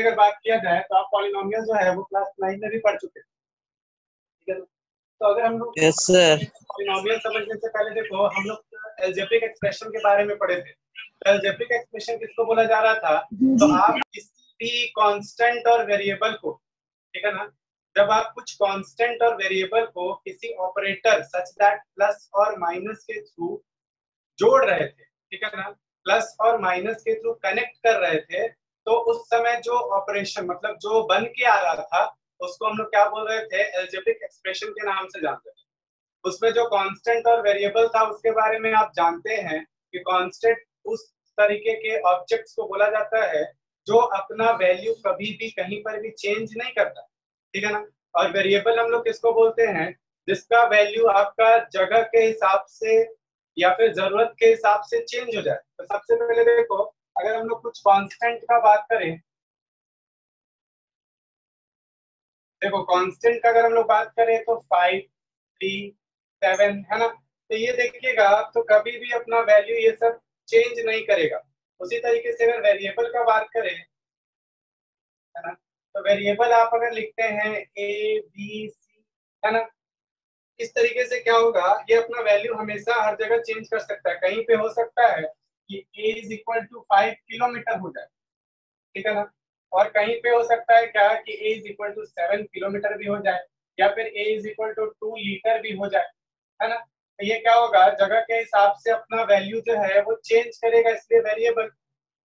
पहले अगर बात किया जाए तो आप पॉलिनोमियल जो है वो क्लास 9 में भी पढ़ चुके हैं, ठीक है। तो अगर हम लोग पॉलिनोमियल समझने से पहले देखो हम लोग अलजेब्रिक एक्सप्रेशन के बारे में पढ़े थे। अलजेब्रिक एक्सप्रेशन किसको बोला जा रहा था? तो आप किसी भी कांस्टेंट और वेरिएबल को, ठीक है ना, जब आप कुछ कांस्टेंट और वेरिएबल को किसी ऑपरेटर सच दैट प्लस और माइनस के थ्रू जोड़ रहे थे, ठीक है ना, प्लस और माइनस के थ्रू कनेक्ट कर रहे थे, तो उस समय जो ऑपरेशन मतलब जो बन के आ रहा था उसको हम लोग क्या बोल रहे थे? अलजेब्रिक एक्सप्रेशन के नाम से जानते थे। उसमें जो कांस्टेंट और वेरिएबल था उसके बारे में आप जानते हैं कि कांस्टेंट उस तरीके के ऑब्जेक्ट्स को बोला जाता है जो अपना वैल्यू कभी भी कहीं पर भी चेंज नहीं करता, ठीक है ना। और वेरिएबल हम लोग किसको बोलते हैं? जिसका वैल्यू आपका जगह के हिसाब से या फिर जरूरत के हिसाब से चेंज हो जाए। तो सबसे पहले देखो, अगर हम लोग कुछ कांस्टेंट का बात करें, देखो कांस्टेंट का अगर हम लोग बात करें तो 5, 3, 7 है ना। तो ये देखिएगा तो कभी भी अपना वैल्यू ये सब चेंज नहीं करेगा। उसी तरीके से अगर वेरिएबल का बात करें, है ना, तो वेरिएबल आप अगर लिखते हैं ए बी सी, है ना, इस तरीके से क्या होगा, ये अपना वैल्यू हमेशा हर जगह चेंज कर सकता है। कहीं पे हो सकता है कि a is equal to 5 kilometre हो जाए, ठीक है ना, और कहीं पे हो सकता है क्या कि a is equal to 7 kilometre भी हो जाए, या फिर a is equal to 2 litre भी हो जाए, है ना। तो ये क्या होगा, जगह के हिसाब से अपना वैल्यू जो है वो चेंज करेगा, इसलिए वेरिएबल।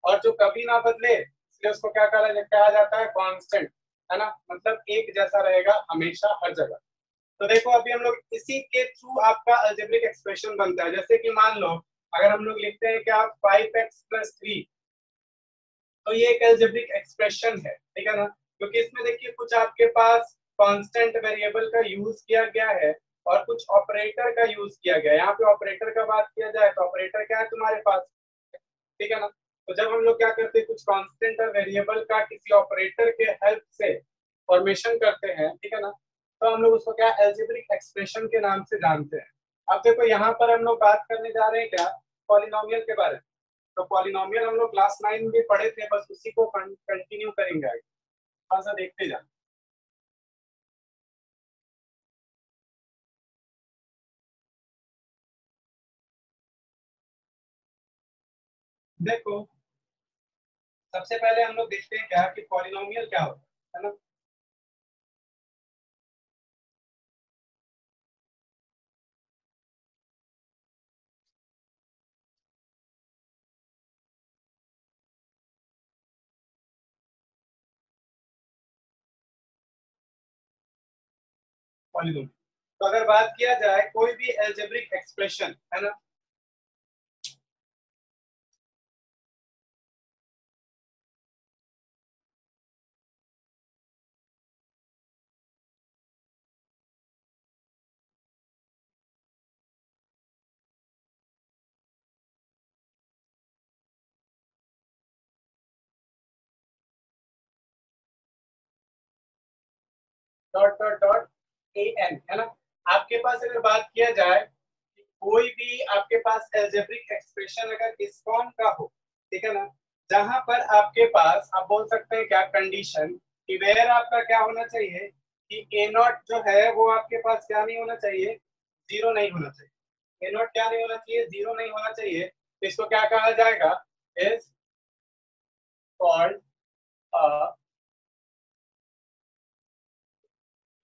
और जो कभी ना बदले इसलिए उसको क्या कहा जाता है? कांस्टेंट, है ना, मतलब एक जैसा रहेगा हमेशा हर जगह। तो देखो अभी हम लोग इसी के थ्रू आपका अलजेब्रिक एक्सप्रेशन बनता है। जैसे कि मान लो अगर हम लोग लिखते हैं कि आप 5x + 3, तो ये एक अलजेब्रिक एक्सप्रेशन है, ठीक है ना, क्योंकि इसमें देखिए कुछ आपके पास कांस्टेंट वेरिएबल का यूज किया गया है और कुछ ऑपरेटर का यूज किया गया है। यहाँ पे ऑपरेटर का बात किया जाए तो ऑपरेटर क्या है तुम्हारे पास, ठीक है ना। तो जब हम लोग क्या करते हैं, कुछ कांस्टेंट और वेरिएबल का किसी ऑपरेटर के हेल्प से फॉर्मेशन करते हैं, ठीक है ना, तो हम लोग उसको क्या अलजेब्रिक एक्सप्रेशन के नाम से जानते हैं। अब देखो यहाँ पर हम लोग बात करने जा रहे हैं क्या? पॉलिनोमियल के बारे में। तो पॉलिनोमियल हम लोग क्लास 9 में भी पढ़े थे, बस उसी को कंटिन्यू करेंगे आगे, थोड़ा सा देखते जाए। देखो सबसे पहले हम लोग देखते हैं क्या कि पॉलिनोमियल क्या होता है ना। पॉलिनोमियल तो अगर बात किया जाए कोई भी अलजेब्रिक एक्सप्रेशन, है ना, डॉट डॉट डॉट an, है ना। आपके पास अगर बात किया जाए कि कोई भी आपके पास अलजेब्रिक एक्सप्रेशन अगर इस फॉर्म का हो, ठीक है ना, जहां पर आपके पास आप बोल सकते हैं क्या कंडीशन कि वेयर आपका क्या होना चाहिए कि ए नॉट जो है वो आपके पास क्या नहीं होना चाहिए? जीरो नहीं होना चाहिए। ए नॉट क्या नहीं होना चाहिए? जीरो नहीं होना चाहिए। तो इसको क्या कहा जाएगा? Is called a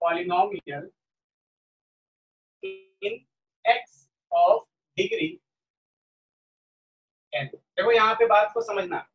polynomial in x of degree n। देखो यहाँ पे बात को समझना,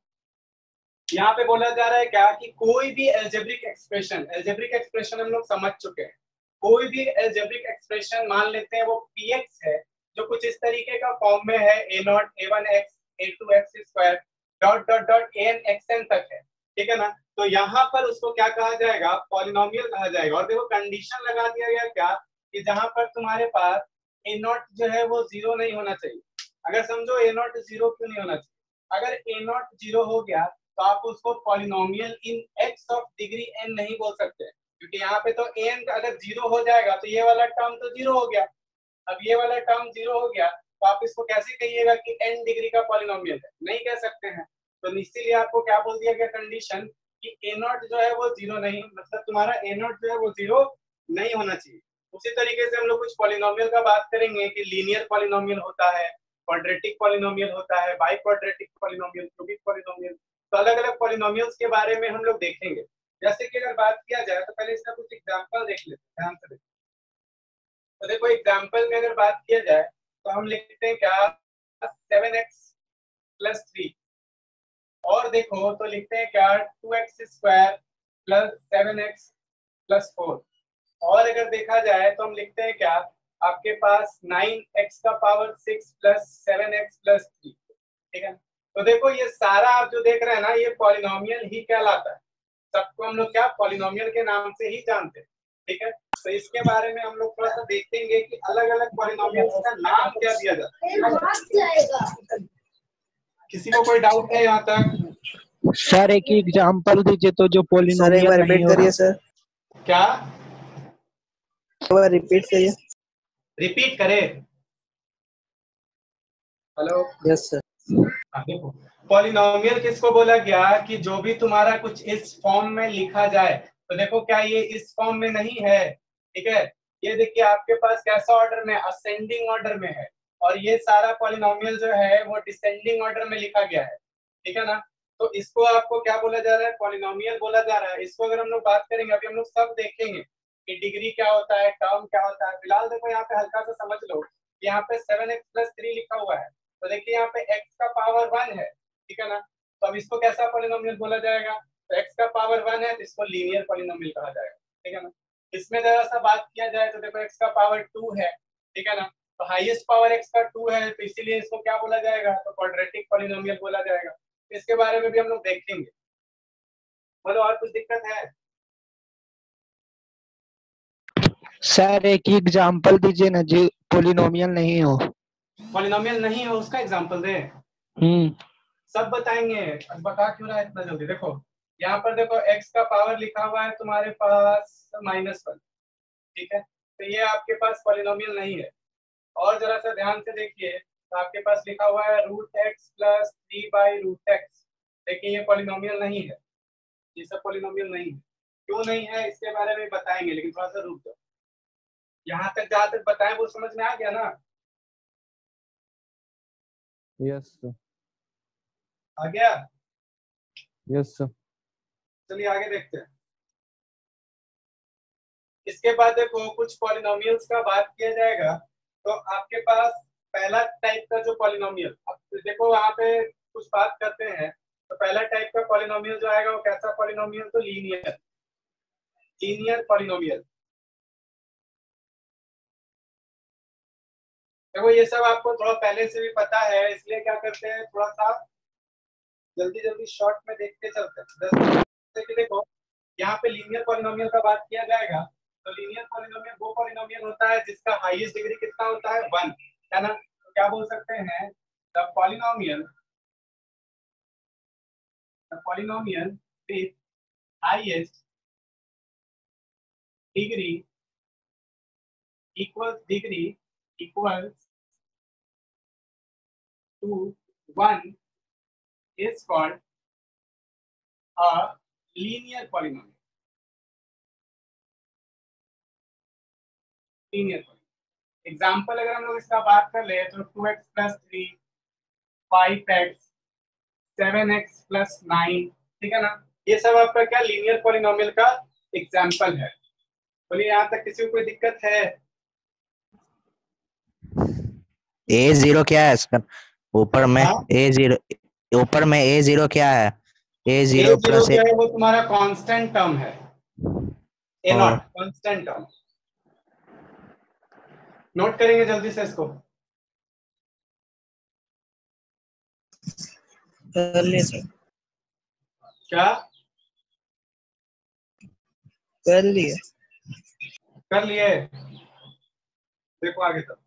यहाँ पे बोला जा रहा है क्या कि कोई भी अलजेब्रिक एक्सप्रेशन, अलजेब्रिक एक्सप्रेशन हम लोग समझ चुके हैं, कोई भी अलजेब्रिक एक्सप्रेशन मान लेते हैं वो px है जो कुछ इस तरीके का फॉर्म में है a0 a1x a2x² dot dot dot an xn तक है, ठीक है ना। तो यहाँ पर उसको क्या कहा जाएगा? पॉलिनोमियल कहा जाएगा। और देखो कंडीशन लगा दिया गया क्या कि जहां पर तुम्हारे पास a0 जो है वो जीरो नहीं होना चाहिए। अगर समझो a0 जीरो क्यों नहीं होना चाहिए? अगर a0 जीरो हो गया तो आप उसको polynomial in x of degree n नहीं बोल सकते, क्योंकि यहाँ पे तो n अगर जीरो हो जाएगा तो ये वाला टर्म तो जीरो हो गया। अब ये वाला टर्म जीरो हो गया तो आप इसको कैसे कहिएगा कि n डिग्री का पॉलिनोमियल है? नहीं कह सकते हैं। तो इसीलिए आपको क्या बोल दिया गया कंडीशन कि ए नॉट जो है वो 0 नहीं, मतलब तुम्हारा ए नॉट जो है वो 0 नहीं होना चाहिए। उसी तरीके से हम लोग कुछ पॉलिनोमियल का बात करेंगे कि लीनियर पॉलिनोमियल होता है, क्वाड्रेटिक पॉलिनोमियल होता है, by quadratic polynomial, cubic polynomial. तो अलग अलग पॉलिनोमियल्स के बारे में हम लोग देखेंगे। जैसे कि अगर बात किया जाए तो पहले इसका कुछ एग्जांपल देख लेते हैं, ध्यान से देखो। तो देखो एग्जांपल में अगर बात किया जाए तो हम लिखते हैं क्या, 7x प्लस 3, और देखो तो लिखते हैं क्या, 2x square plus 7x plus 4, और अगर देखा जाए तो हम लिखते हैं क्या, आपके पास 9x का पावर 6 प्लस 7x प्लस 3, ठीक है। तो देखो ये सारा आप जो देख रहे हैं ना, ये पॉलिनोमियल ही कहलाता है। सबको हम लोग क्या पॉलिनोमियल के नाम से ही जानते हैं, ठीक है। तो इसके बारे में हम लोग थोड़ा सा देखेंगे कि अलग अलग पॉलिनोमियल्स का नाम क्या दिया जाता है। किसी को कोई डाउट है यहाँ तक? सर एक एग्जांपल दीजिए तो जो सर एक पॉलिनोमियल बार नहीं रिपीट हो। करिए सर, क्या एक बार रिपीट करिए। रिपीट करे? Hello, yes sir. देखो पॉलिनोमियल किसको बोला गया कि जो भी तुम्हारा कुछ इस फॉर्म में लिखा जाए, तो देखो क्या ये इस फॉर्म में नहीं है, ठीक है। ये देखिए आपके पास कैसा ऑर्डर में, असेंडिंग ऑर्डर में है, और ये सारा पॉलिनोमियल जो है वो डिसेंडिंग ऑर्डर में लिखा गया है, ठीक है ना। तो इसको आपको क्या बोला जा रहा है, पॉलिनोमियल बोला जा रहा है। इसको अगर हम लोग बात करेंगे, अभी हम लोग सब देखेंगे कि डिग्री क्या होता है, टर्म क्या होता है। फिलहाल देखो यहाँ पे हल्का सा समझ लो, यहाँ पे 7x प्लस 3 लिखा हुआ है, तो देखिए यहाँ पे x का पावर 1 है, ठीक है ना। तो अब इसको कैसा पॉलिनोमियल बोला जाएगा, तो x का पावर 1 है तो इसको लीनियर पॉलिनोमियल कहा जाएगा, ठीक है ना। इसमें जरा सा बात किया जाए तो देखो x का पावर 2 है, ठीक है ना। तो हाईएस्ट पावर x का 2 है, तो इसीलिए इसको क्या बोला जाएगा, तो क्वाड्रेटिक पॉलिनोमियल बोला जाएगा। इसके बारे में भी हम लोग देखेंगे। बोलो और कुछ दिक्कत है? सर एक एग्जांपल दीजिए ना जो पॉलिनोमियल नहीं हो। पॉलिनोमियल नहीं है उसका एग्जांपल दे? सब बताएंगे, अब बता क्यों रहा है इतना जल्दी। देखो यहाँ पर देखो x का पावर लिखा हुआ है तुम्हारे पास -1, ठीक है। तो ये आपके पास पॉलिनोमियल नहीं है। और जरा सा ध्यान से देखिए, तो आपके पास लिखा हुआ है √x प्लस 3/√x। देखिए ये पॉलिनोमियल नहीं है, ये सब पॉलिनोमियल नहीं है। क्यों नहीं है इसके बारे में बताएंगे, लेकिन थोड़ा सा रुक जाओ। यहाँ तक जहाँ तक बताएं वो समझ में आ गया ना? Yes sir. आ गया? Yes sir. चलिए आगे देखते हैं। इसके बाद देखो कुछ पॉलिनोमियल्स का बात किया जाएगा। तो आपके पास पहला टाइप का जो पॉलिनोमियल, अब देखो वहां पे कुछ बात करते हैं। तो पहला टाइप का पॉलिनोमियल जो आएगा वो कैसा पॉलिनोमियल, तो लीनियर, लीनियर पॉलिनोमियल। देखो ये सब आपको थोड़ा पहले से भी पता है, इसलिए क्या करते हैं थोड़ा सा जल्दी जल्दी शॉर्ट में देखते चलते हैं। जैसे कि देखो यहाँ पे लीनियर पॉलिनोमियल का बात किया जाएगा, तो लीनियर पॉलिनोमियल वो पॉलिनोमियल होता है जिसका हाईएस्ट डिग्री कितना होता है, 1, है ना। तो क्या बोल सकते हैं, the polynomial with highest degree equals to 1 is called a linear polynomial. Linear polynomial example अगर हम लोग इसका बात कर ले तो 2x plus 3, 5x, 7x plus 9, ठीक है ना। ये सब आपका क्या लीनियर पॉलिनोमियल का एग्जांपल है। बोलिए यहाँ तक किसी को कोई दिक्कत है? A0 क्या है इसका? ऊपर में A0, ऊपर में A0 क्या है? A0 प्लस जो है वो तुम्हारा कांस्टेंट टर्म है, ए नॉट कांस्टेंट टर्म। नोट करेंगे जल्दी से इसको। कर लिए सर। क्या कर लिए? कर लिए? देखो आगे तक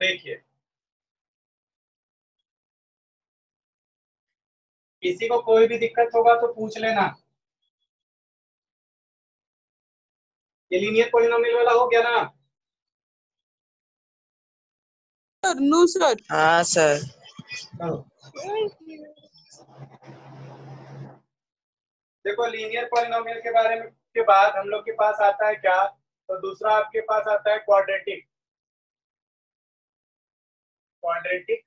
देखिए, किसी को कोई भी दिक्कत होगा तो पूछ लेना। ये लीनियर पॉलिनोमियल वाला हो गया ना? Sir no sir. हाँ सर। करो। देखो लीनियर पॉलिनोमियल के बारे में के बाद हम लोग के पास आता है क्या, तो दूसरा आपके पास आता है क्वाड्रेटिक। क्वाड्रेटिक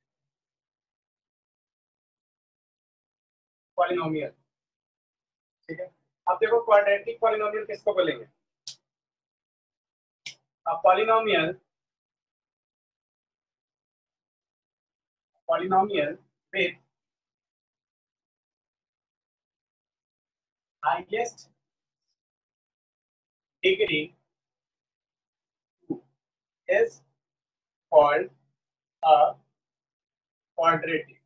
पॉलिनोमियल, ठीक है। अब देखो क्वाड्रेटिक पॉलिनोमियल किसको बोलेंगे, अब polynomial with highest degree is called a quadratic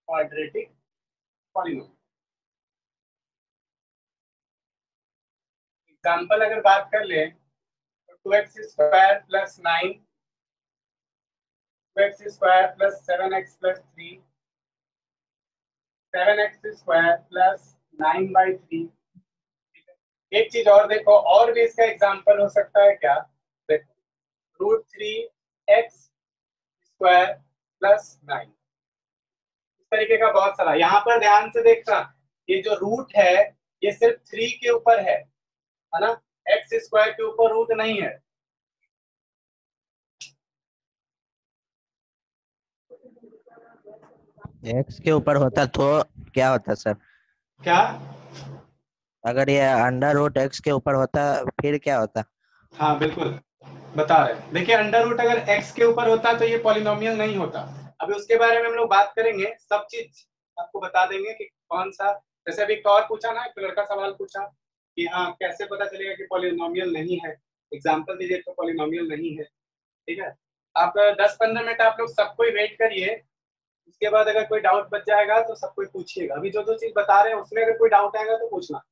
polynomial। Example अगर बात कर ले तो 2x square plus 9, 2x square plus 7x plus 3, 7x square plus 9/3। एक चीज और देखो, और भी इसका एग्जाम्पल हो सकता है क्या, देखो √3x स्क्वायर प्लस 9, इस तरीके का बहुत सारा। यहाँ पर ध्यान से देखना, ये जो रूट है ये सिर्फ 3 के ऊपर है ना, एक्स स्क्वायर के ऊपर रूट नहीं है। एक्स के ऊपर होता तो क्या होता सर? क्या, अगर ये अंडर रूट एक्स के ऊपर होता फिर क्या होता? हाँ बिल्कुल बता रहे हैं। देखिए अंडर रूट अगर x के ऊपर होता तो ये पॉलिनोमियल नहीं होता। अभी उसके बारे में हम लोग बात करेंगे, सब चीज आपको बता देंगे कि कौन सा। जैसे अभी एक और पूछा ना, एक लड़का सवाल पूछा कि हाँ कैसे पता चलेगा कि पॉलिनोमियल नहीं है, एग्जाम्पल दीजिए तो पॉलिनोमियल नहीं है, ठीक है। आप 10-15 मिनट आप लोग सबको ही वेट करिए, उसके बाद अगर कोई डाउट बच जाएगा तो सबको ही पूछिएगा। अभी जो जो चीज बता रहे हैं उसमें अगर कोई डाउट आएगा तो पूछना।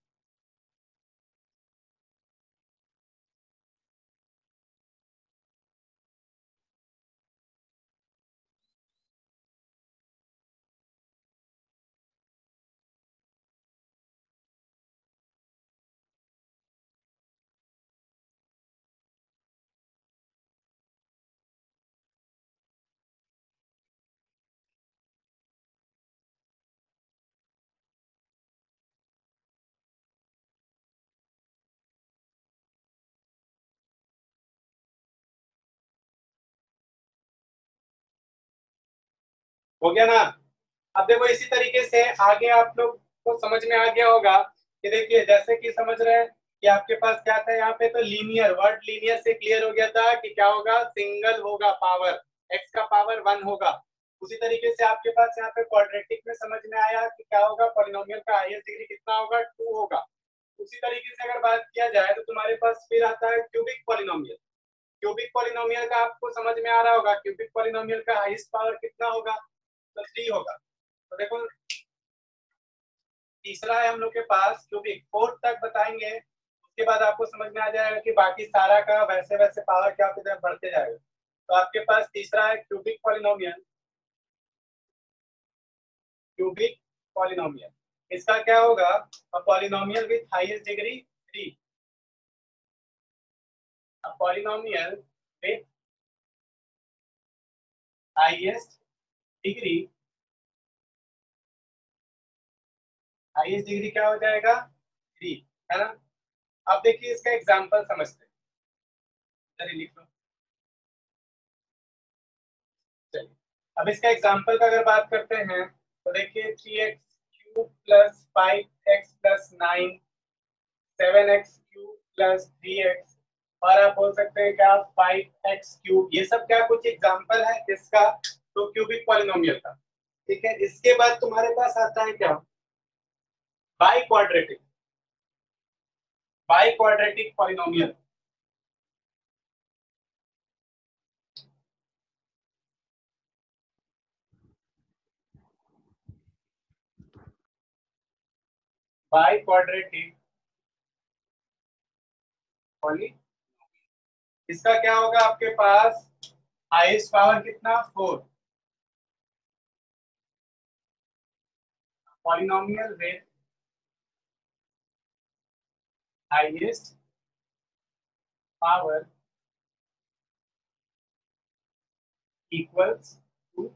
हो गया ना। अब देखो इसी तरीके से आगे आप लोग को समझ में आ गया होगा कि देखिए जैसे कि समझ रहे हैं कि आपके पास क्या था यहाँ पे, तो लीनियर, वर्ड लीनियर से क्लियर हो गया था कि क्या होगा, सिंगल होगा पावर, x का पावर 1 होगा। उसी तरीके से आपके पास यहाँ पे क्वाड्रेटिक में समझ में आया कि क्या होगा, पॉलिनोमियल का हाईएस्ट डिग्री कितना होगा, 2 होगा। उसी तरीके से अगर बात किया जाए तो तुम्हारे पास फिर आता है क्यूबिक पॉलिनोमियल। क्यूबिक पॉलिनोमियल का आपको समझ में आ रहा होगा, क्यूबिक पॉलिनोमियल का हाईएस्ट पावर कितना होगा, तो 3 होगा। तो देखो तीसरा है हम लोग के पास क्यूबिक, 4 तक बताएंगे, उसके बाद आपको समझ में आ जाएगा कि बाकी सारा का वैसे वैसे पावर क्या की तरफ बढ़ते जाएगा। तो आपके पास तीसरा है क्यूबिक पॉलिनोमियल। क्यूबिक पॉलिनोमियल इसका क्या होगा, polynomial with highest degree 3, polynomial with highest degree, highest degree क्या हो जाएगा, 3, है ना। अब देखिए इसका एग्जांपल समझते हैं, चलिए लिख लो। चलिए अब इसका एग्जांपल का अगर बात करते हैं तो देखिए 3x³ plus 5x plus 9, 7x³ plus 3x, और आप बोल सकते हैं क्या 5x³, ये सब क्या कुछ एग्जांपल है इसका तो क्यूबिक पॉलिनोमियल का, ठीक है। इसके बाद तुम्हारे पास आता है क्या, biquadratic, biquadratic polynomial. Biquadratic polynomial, इसका क्या होगा, आपके पास हाईएस्ट पावर कितना, 4, polynomial with highest power equals to,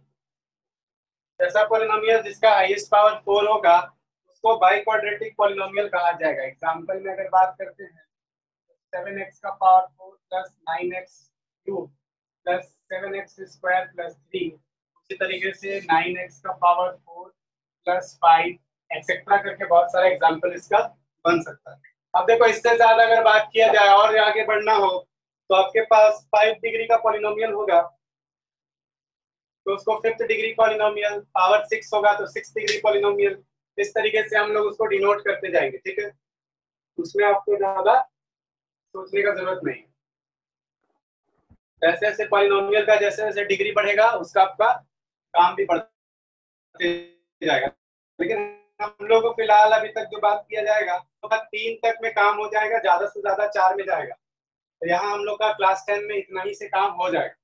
ऐसा पॉलिनोमियल जिसका हाईएस्ट पावर 4 होगा उसको बाई क्वाड्रेटिक पॉलिनोमियल कहा जाएगा। एग्जांपल में अगर बात करते हैं 7x का power 4 plus 9x cube plus 7x square plus 3, उसी तरीके से 9x का पावर 4 प्लस 5 एक्सेट्रा करके बहुत सारा एग्जांपल इसका बन सकता है। अब देखो इससे ज्यादा अगर बात किया जाए और आगे बढ़ना हो तो आपके पास 5 डिग्री का पॉलिनोमियल होगा तो उसको 5th डिग्री पॉलिनोमियल, पावर 6 होगा तो 6th डिग्री पॉलिनोमियल, इस तरीके से हम लोग उसको डिनोट करते जाएंगे। ठीक है, उसमें आपको ज्यादा सोचने का जरूरत नहीं। जैसे जैसे पॉलिनोमियल का जैसे जैसे डिग्री बढ़ेगा उसका आपका काम भी बढ़ते जाएगा, लेकिन हम लोग को फिलहाल अभी तक जो बात किया जाएगा तो 3 तक में काम हो जाएगा, ज्यादा से ज्यादा 4 में जाएगा। तो यहाँ हम लोग का क्लास 10 में इतना ही से काम हो जाएगा।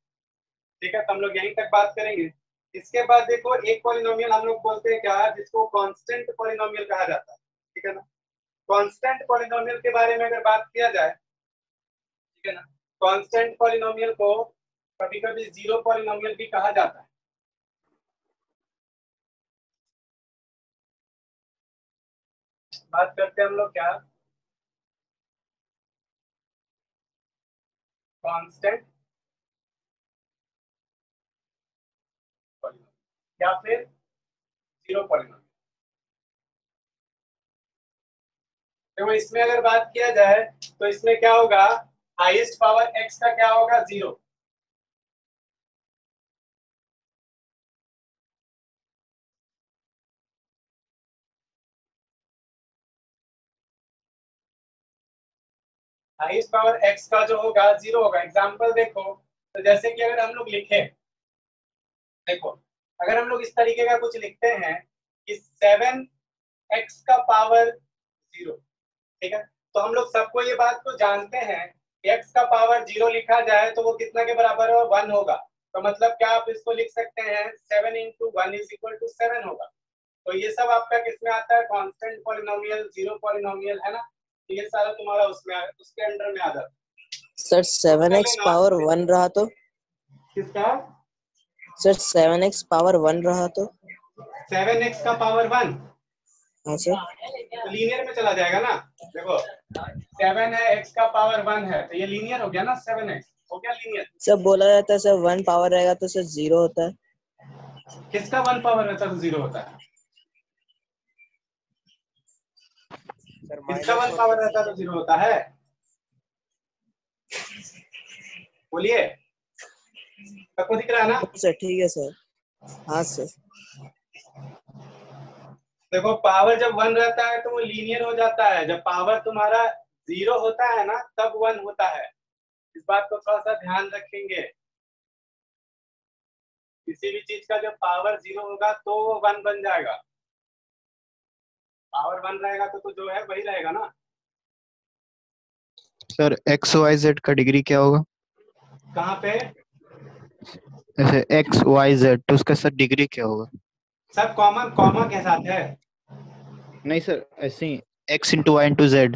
ठीक है, तो हम लोग यहीं तक बात करेंगे। इसके बाद देखो एक पॉलिनोमियल हम लोग बोलते हैं क्या, जिसको कांस्टेंट पॉलिनोमियल कहा जाता है। ठीक है ना, कांस्टेंट पॉलिनोमियल के बारे में अगर बात किया जाए, ठीक है ना, कांस्टेंट पॉलिनोमियल को कभी कभी जीरो पॉलिनोमियल भी कहा जाता है। बात करते हैं हम लोग क्या, कांस्टेंट या फिर जीरो पॉलिनोमियल। देखो इसमें अगर बात किया जाए तो इसमें क्या होगा, हाईएस्ट पावर x का क्या होगा, 0। हाईएस्ट पावर x का जो होगा 0 होगा। एग्जांपल देखो, तो जैसे कि अगर हम लोग लिखे, देखो अगर हम लोग इस तरीके का कुछ लिखते हैं कि 7x का पावर 0, ठीक है, तो हम लोग सबको ये बात को जानते हैं कि x का पावर 0 लिखा जाए तो वो कितना के बराबर हो, 1 होगा। तो मतलब क्या आप इसको लिख सकते हैं 7 × 1 = 7 होगा। तो ये सब आपका किसमें आता है, कांस्टेंट पॉलिनोमियल, जीरो पॉलिनोमियल, है ना। तो ये सारा तुम्हारा उसमें उसके अंडर में आ जाता है। सर 7x पावर 1 रहा तो, किसका सर 7x पावर 1 रहा तो 7x का पावर 1 हाँ सर, तो लीनियर में चला जाएगा ना। देखो 7 है, x का पावर 1 है, तो ये लीनियर हो गया ना, 7x हो गया लीनियर। सब बोला जाता है सर 1 पावर रहेगा तो सर 0 होता है। किसका 1 पावर रहता है तो 0 होता है, किसका 1 पावर रहता है तो 0 होता है, बोलिए, सबको दिख रहा है ना। सर ठीक है सर, हाँ सर। देखो पावर जब 1 रहता है तो वो लीनियर हो जाता है, जब पावर तुम्हारा 0 होता है ना तब 1 होता है। इस बात को थोड़ा सा ध्यान रखेंगे, किसी भी चीज का जब पावर 0 होगा तो वो 1 बन जाएगा। पावर 1 रहेगा तो जो है वही रहेगा ना। सर एक्स वाई जेड का डिग्री क्या होगा, कहाँ पे, जैसे एक्स वाई जेड तो उसका सर डिग्री क्या होगा। सब कॉमन कॉमा के साथ है। नहीं सर ऐसे ही x × y × z।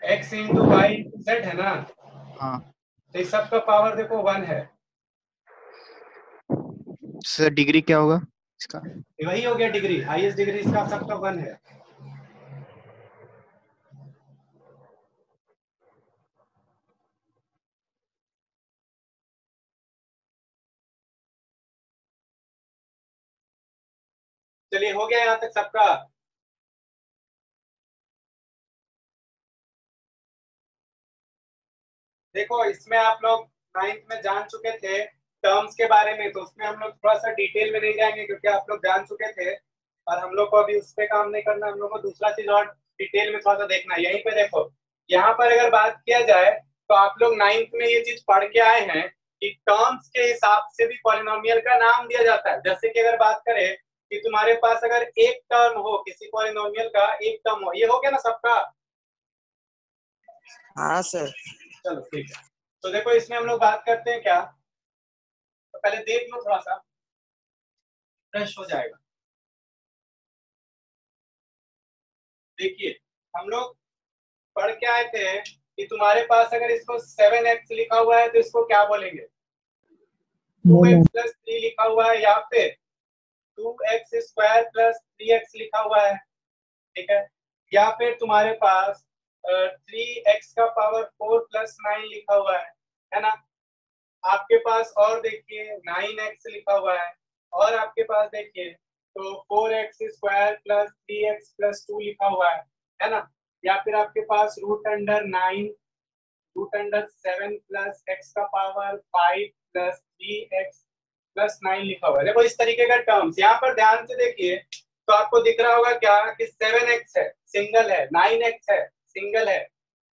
x × y × z है ना, हाँ तो इस सब का पावर देखो 1 है। सर डिग्री क्या होगा इसका। वही हो गया डिग्री, हाईएस्ट डिग्री इसका सबका 1 है। चलिए हो गया यहाँ तक सबका। देखो इसमें आप लोग 9th में जान चुके थे टर्म्स के बारे में, तो उसमें हम लोग थोड़ा सा डिटेल में नहीं जाएंगे क्योंकि आप लोग जान चुके थे और हम लोग को अभी उस पर काम नहीं करना, हम लोग को दूसरा चीज और डिटेल में थोड़ा सा देखना है। यहीं पे देखो, यहाँ पर अगर बात किया जाए तो आप लोग 9th में ये चीज पढ़ के आए हैं कि टर्म्स के हिसाब से भी पॉलिनोमियल का नाम दिया जाता है। जैसे कि अगर बात करें कि तुम्हारे पास अगर एक टर्म हो, किसी पॉलिनोमियल का एक टर्म हो, ये हो गया ना सबका। हाँ सर। चलो ठीक है, तो देखो इसमें हम लोग बात करते हैं क्या, तो पहले देख लो थोड़ा सा फ्रेश हो जाएगा। देखिए हम लोग पढ़ के आए थे कि तुम्हारे पास अगर इसको 7x लिखा हुआ है तो इसको क्या बोलेंगे, 2x प्लस 3 लिखा हुआ है, या फिर 2x स्क्वायर प्लस 3x लिखा हुआ है, ठीक है, या फिर तुम्हारे पास 3x का पावर 4 प्लस 9 लिखा हुआ है ना। आपके पास और देखिए 9x लिखा हुआ है, और आपके पास देखिए तो 4x square plus 3x plus 2 लिखा हुआ है ना, या फिर आपके पास रूट अंडर 7 प्लस x का पावर 5 प्लस 3x प्लस 9 लिखा हुआ है। देखो इस तरीके का टर्म्स यहाँ पर ध्यान से देखिए तो आपको दिख रहा होगा क्या कि 7x है सिंगल है, 9x है सिंगल है।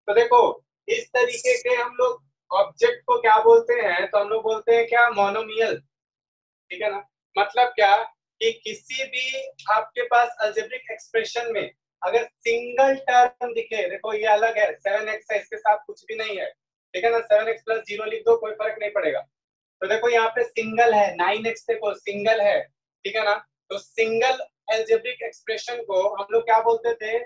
तो देखो इस तरीके के हम लोग ऑब्जेक्ट को क्या बोलते हैं, तो हम लोग बोलते हैं क्या, मोनोमियल, ठीक है ना। मतलब क्या कि किसी भी आपके पास अलजेब्रिक एक्सप्रेशन में अगर सिंगल टर्म दिखे, देखो ये अलग है 7x है, इसके साथ कुछ भी नहीं है, ठीक है ना, 7x प्लस 0 लिख दो कोई फर्क नहीं पड़ेगा। तो देखो यहाँ पे सिंगल है, 9x देखो सिंगल है, ठीक है ना। तो सिंगल अलजेब्रिक एक्सप्रेशन को हम लोग क्या बोलते थे,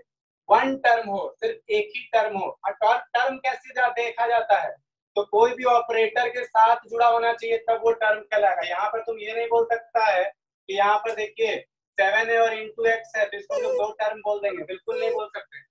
वन टर्म हो, सिर्फ एक ही टर्म हो। और टर्म कैसे देखा जाता है, तो कोई भी ऑपरेटर के साथ जुड़ा होना चाहिए तब वो टर्म कहलाएगा। यहाँ पर तुम ये नहीं बोल सकता है कि यहाँ पर देखिए 7 है और इंटू एक्स है तो इसको लोग दो टर्म बोल देंगे, बिल्कुल नहीं बोल सकते।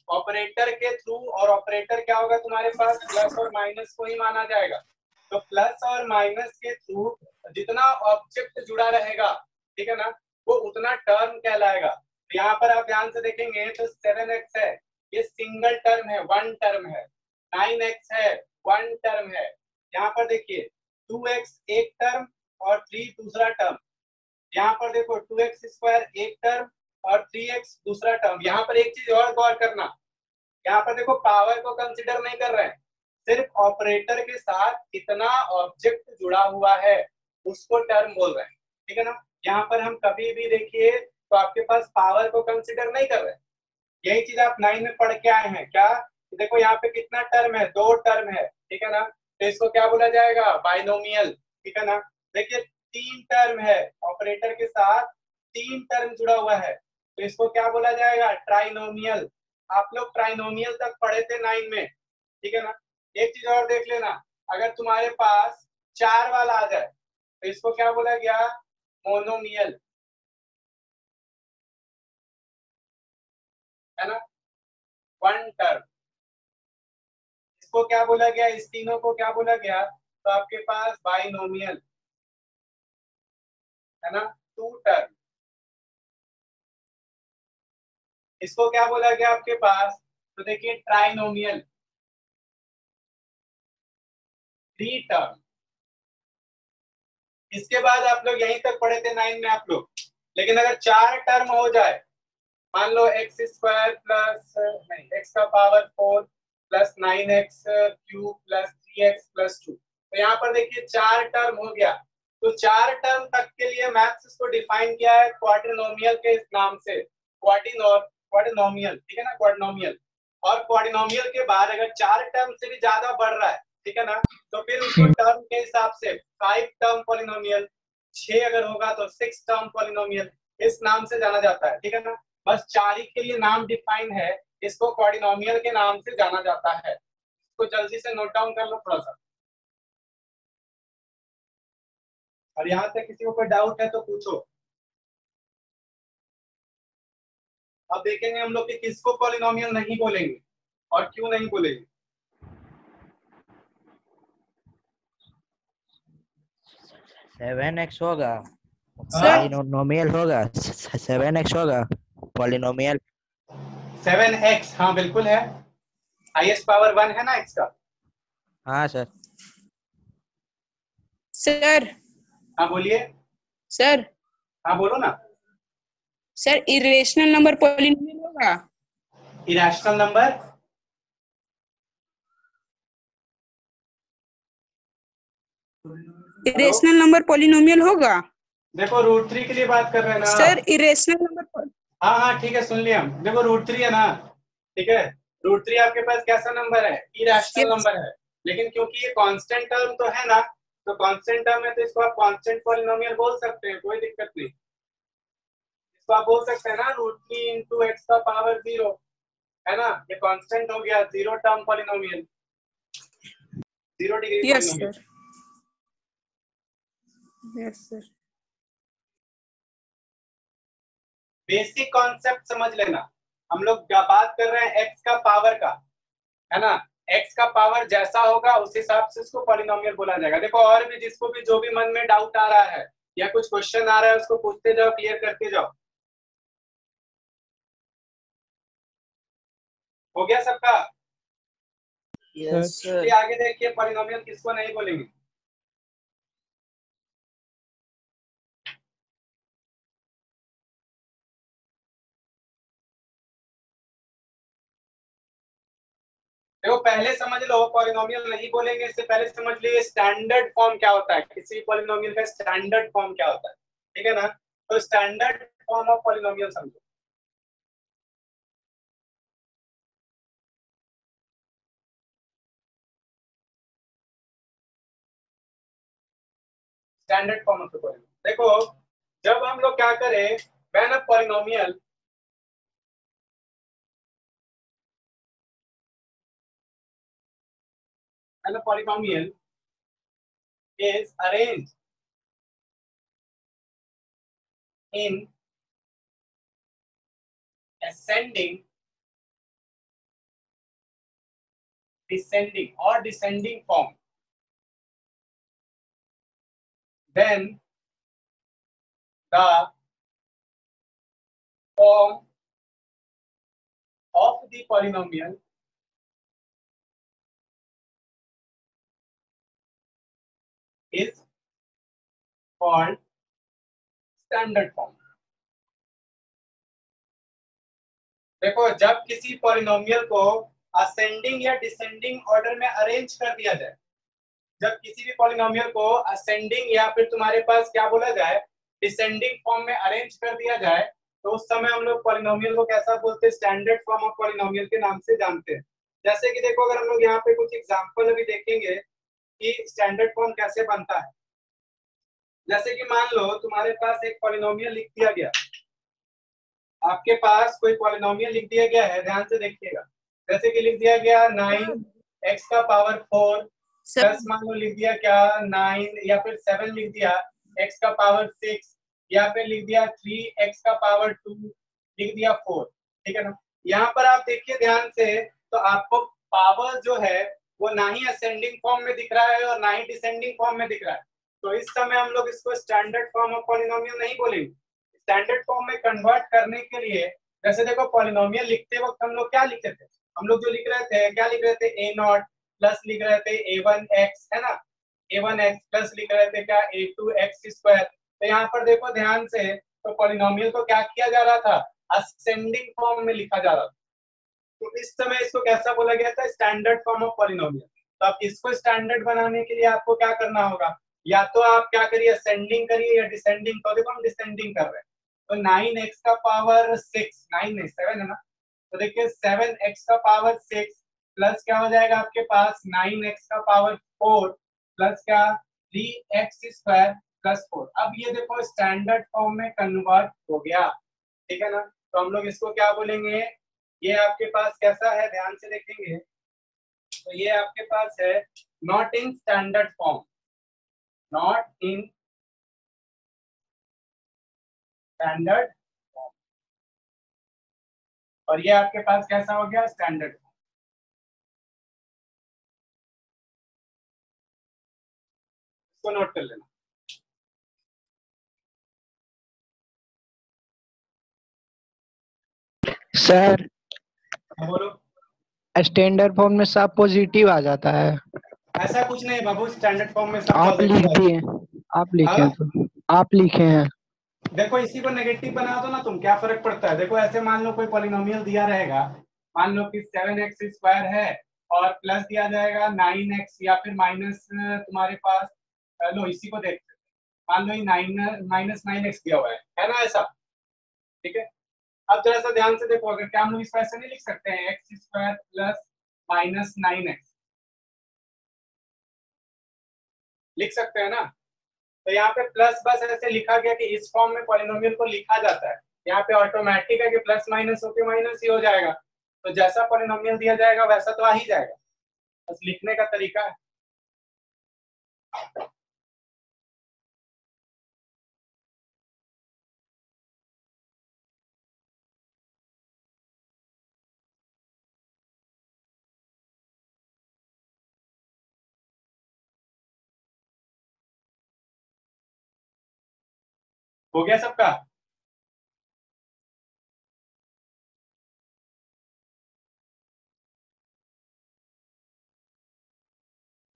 ऑपरेटर के थ्रू, और ऑपरेटर क्या होगा तुम्हारे पास, प्लस और माइनस को ही माना जाएगा। तो प्लस और माइनस के थ्रू जितना ऑब्जेक्ट जुड़ा रहेगा, ठीक है ना, वो उतना टर्म कहलाएगा। यहाँ पर आप ध्यान से देखेंगे तो 7x है, ये सिंगल टर्म है, वन टर्म है। 9x है, वन टर्म है। यहाँ पर देखिए 2x एक टर्म और 3 दूसरा टर्म। यहाँ पर देखो 2x स्क्वायर एक टर्म और 3x दूसरा टर्म। यहाँ पर एक चीज और गौर करना, यहाँ पर देखो पावर को कंसिडर नहीं कर रहे हैं, सिर्फ ऑपरेटर के साथ कितना ऑब्जेक्ट जुड़ा हुआ है उसको टर्म बोल रहे हैं, ठीक है ना। यहाँ पर हम कभी भी देखिए तो आपके पास पावर को कंसिडर नहीं कर रहे हैं। यही चीज आप 9 में पढ़ के आए हैं क्या, देखो यहाँ पे कितना टर्म है, दो टर्म है, ठीक है ना। तो इसको क्या बोला जाएगा, बाइनोमियल, ठीक है ना। देखिए 3 टर्म है, ऑपरेटर के साथ 3 टर्म जुड़ा हुआ है, तो इसको क्या बोला जाएगा, ट्राइनोमियल। आप लोग ट्राइनोमियल तक पढ़े थे 9 में, ठीक है ना। एक चीज और देख लेना, अगर तुम्हारे पास 4 वाला आ जाए तो इसको क्या बोला गया, मोनोमियल, है ना, वन टर्म। इसको क्या बोला गया, इस तीनों को क्या बोला गया, तो आपके पास बाइनोमियल, है ना, 2 टर्म। इसको क्या बोला गया आपके पास, तो देखिए ट्राइनोमियल, 3 टर्म। इसके बाद आप लोग यहीं तक पढ़े थे 9 में आप लोग। लेकिन अगर 4 टर्म हो जाए, मान लो एक्स स्क्वायर प्लस नहीं एक्स का power 4 plus 9x cube plus 3x plus 2, तो यहाँ पर देखिए 4 टर्म हो गया। तो 4 टर्म तक के लिए मैथ्स इसको डिफाइन किया है क्वाड्रिनोमियल के इस नाम से, क्वाड्रिनोमियल, ठीक है ना, क्वाड्रिनोमियल। और क्वाड्रिनोमियल के बाद अगर 4 टर्म से भी ज्यादा बढ़ रहा है, ठीक है ना, तो फिर उसको टर्म के हिसाब से 5 टर्म पॉलिनोमियल, 6 अगर होगा तो 6 टर्म पॉलिनोमियल, इस नाम से जाना जाता है, ठीक है ना। बस 4 ही के लिए नाम डिफाइन है, इसको क्वाड्रिनोमियल के नाम से जाना जाता है। इसको जल्दी से नोट डाउन कर लो थोड़ा सा। और यहाँ तक किसी को कोई डाउट है तो पूछो। अब देखेंगे हम लोग कि किसको पॉलिनोमियल नहीं बोलेंगे और क्यों नहीं बोलेंगे। 7x होगा, पॉलिनोमियल होगा, 7x होगा पॉलिनोमियल। 7x हाँ बिल्कुल है, हाईएस्ट पावर 1 है ना x का। हाँ सर। सर हाँ बोलिए। सर हाँ बोलो ना। सर इरेशनल नंबर पॉलिनोमियल होगा, irrational number, irrational number polynomial होगा। देखो √3 के लिए बात कर रहे हैं ना सर इरेशनल नंबर, हाँ हाँ ठीक है सुन लिया हम। देखो √3 है ना, ठीक है, √3 आपके पास कैसा नंबर है, इरेशनल नंबर है। लेकिन क्योंकि ये कांस्टेंट टर्म तो है ना, तो कांस्टेंट टर्म है तो इसको आप कांस्टेंट पॉलिनोमियल बोल सकते हैं, कोई दिक्कत नहीं। इसको आप बोल सकते हैं ना √3 इंटू एक्स का पावर 0, है ना, ये कांस्टेंट हो गया, 0 term polynomial, 0 degree yes polynomial. Sir. Yes sir. Basic concept समझ लेना। हम लोग क्या बात कर रहे हैं, एक्स का पावर का, है ना। एक्स का पावर जैसा होगा उस हिसाब से उसको पॉलिनोमियल बोला जाएगा। देखो और भी जिसको भी जो भी मन में डाउट आ रहा है या कुछ क्वेश्चन आ रहा है उसको पूछते जाओ, क्लियर करते जाओ। हो गया सबका? Yes sir. चलिए आगे देखिए, पॉलिनोमियल किसको नहीं बोलेंगे। देखो पहले समझ लो, पॉलिनोमियल नहीं बोलेंगे इससे पहले समझ लीजिए स्टैंडर्ड फॉर्म क्या होता है, किसी पॉलिनोमियल का स्टैंडर्ड फॉर्म क्या होता है, ठीक है ना। तो स्टैंडर्ड फॉर्म ऑफ पॉलिनोमियल समझो। स्टैंडर्ड फॉर्म ऑफ पॉलिनोमियल देखो, जब हम लोग क्या करें, when a polynomial is arranged in ascending, descending or descending form, then the form of the polynomial is called standard form। देखो जब किसी पॉलिनोमियल को असेंडिंग या डिसेंडिंग ऑर्डर में अरेंज कर दिया जाए, जब किसी भी पॉलिनोमियल को असेंडिंग या फिर तुम्हारे पास क्या बोला जाए डिसेंडिंग फॉर्म में अरेंज कर दिया जाए, तो उस समय हम लोग पॉलिनोमियल को कैसा बोलते हैं, स्टैंडर्ड फॉर्म ऑफ पॉलिनोमियल के नाम से जानते हैं। जैसे कि देखो अगर हम लोग यहाँ पे कुछ एग्जांपल अभी देखेंगे कि स्टैंडर्ड फॉर्म कैसे बनता है। जैसे कि मान लो तुम्हारे पास एक पॉलिनोमियल लिख दिया गया, आपके पास कोई पॉलिनोमियल लिख दिया गया है, ध्यान से देखिएगा। जैसे कि लिख दिया गया 9x का पावर 4 प्लस मान लो लिख दिया क्या 9 या फिर 7 लिख दिया x का पावर 6 या फिर लिख दिया 3x का पावर 2 लिख दिया 4, ठीक है ना। यहाँ पर आप देखिए ध्यान से, तो आपको पावर जो है वो ना ही असेंडिंग फॉर्म में दिख रहा है और ना ही डिसेंडिंग फॉर्म में दिख रहा है। तो इस समय हम लोग इसको स्टैंडर्ड फॉर्म ऑफ पॉलिनोमियल नहीं बोलेंगे। स्टैंडर्ड फॉर्म में कन्वर्ट करने के लिए, जैसे देखो पॉलिनोमियल लिखते वक्त हम लोग क्या लिखते थे, हम लोग जो लिख रहे थे क्या लिख रहे थे, a0 प्लस लिख रहे थे a1x, है ना, a1x प्लस लिख रहे थे क्या a2x स्क्वायर। तो यहाँ पर देखो ध्यान से, तो पॉलिनोमियल को क्या किया जा रहा था, असेंडिंग फॉर्म में लिखा जा रहा था। तो इस समय इसको कैसा बोला गया था, स्टैंडर्ड फॉर्म ऑफ पॉलिनोमियल। तो अब इसको स्टैंडर्ड बनाने के लिए आपको क्या करना होगा, या तो आप क्या करिए असेंडिंग करिए या डिसेंडिंग। तो देखो हम डिसेंडिंग कर रहे हैं, तो 9x का पावर 6, 9 नहीं 7 है ना, तो देखिए 7x का पावर 6 प्लस क्या हो जाएगा आपके पास 9x का पावर 4 प्लस क्या 3x स्क्वायर प्लस 4। अब ये देखो स्टैंडर्ड फॉर्म में कन्वर्ट हो गया, ठीक है ना। तो हम लोग इसको क्या बोलेंगे, ये आपके पास कैसा है ध्यान से देखेंगे, तो ये आपके पास है not in standard form, not in standard form, और ये आपके पास कैसा हो गया, स्टैंडर्ड फॉर्म। इसको नोट कर लेना। सर बोलो। स्टैंडर्ड फॉर्म में सब पॉजिटिव आ जाता है। ऐसा कुछ नहीं बाबू, स्टैंडर्ड फॉर्म में सब आप लिख दिए, आप लिखे हैं, तो आप लिखे हैं। देखो इसी को नेगेटिव बना दो ना तुम, क्या फर्क पड़ता है। देखो ऐसे मान लो कोई पॉलिनोमियल दिया रहेगा, मान लो कि 7x स्क्वायर है और प्लस दिया जाएगा 9x या फिर माइनस तुम्हारे पास, लो इसी को देखते हैं, मान लो ये माइनस 9x दिया हुआ है ना ऐसा, ठीक है। अब जरा सा ध्यान से देखो, अगर क्या हम लोग इसको ऐसे नहीं लिख सकते हैं x square plus minus 9x, लिख सकते हैं ना। तो यहाँ पे प्लस बस ऐसे लिखा गया कि इस फॉर्म में पॉलिनोमियल को लिखा जाता है, यहाँ पे ऑटोमेटिक है कि प्लस माइनस होके माइनस ही हो जाएगा। तो जैसा पॉलिनोमियल दिया जाएगा वैसा तो आ ही जाएगा, बस लिखने का तरीका है। हो गया सबका?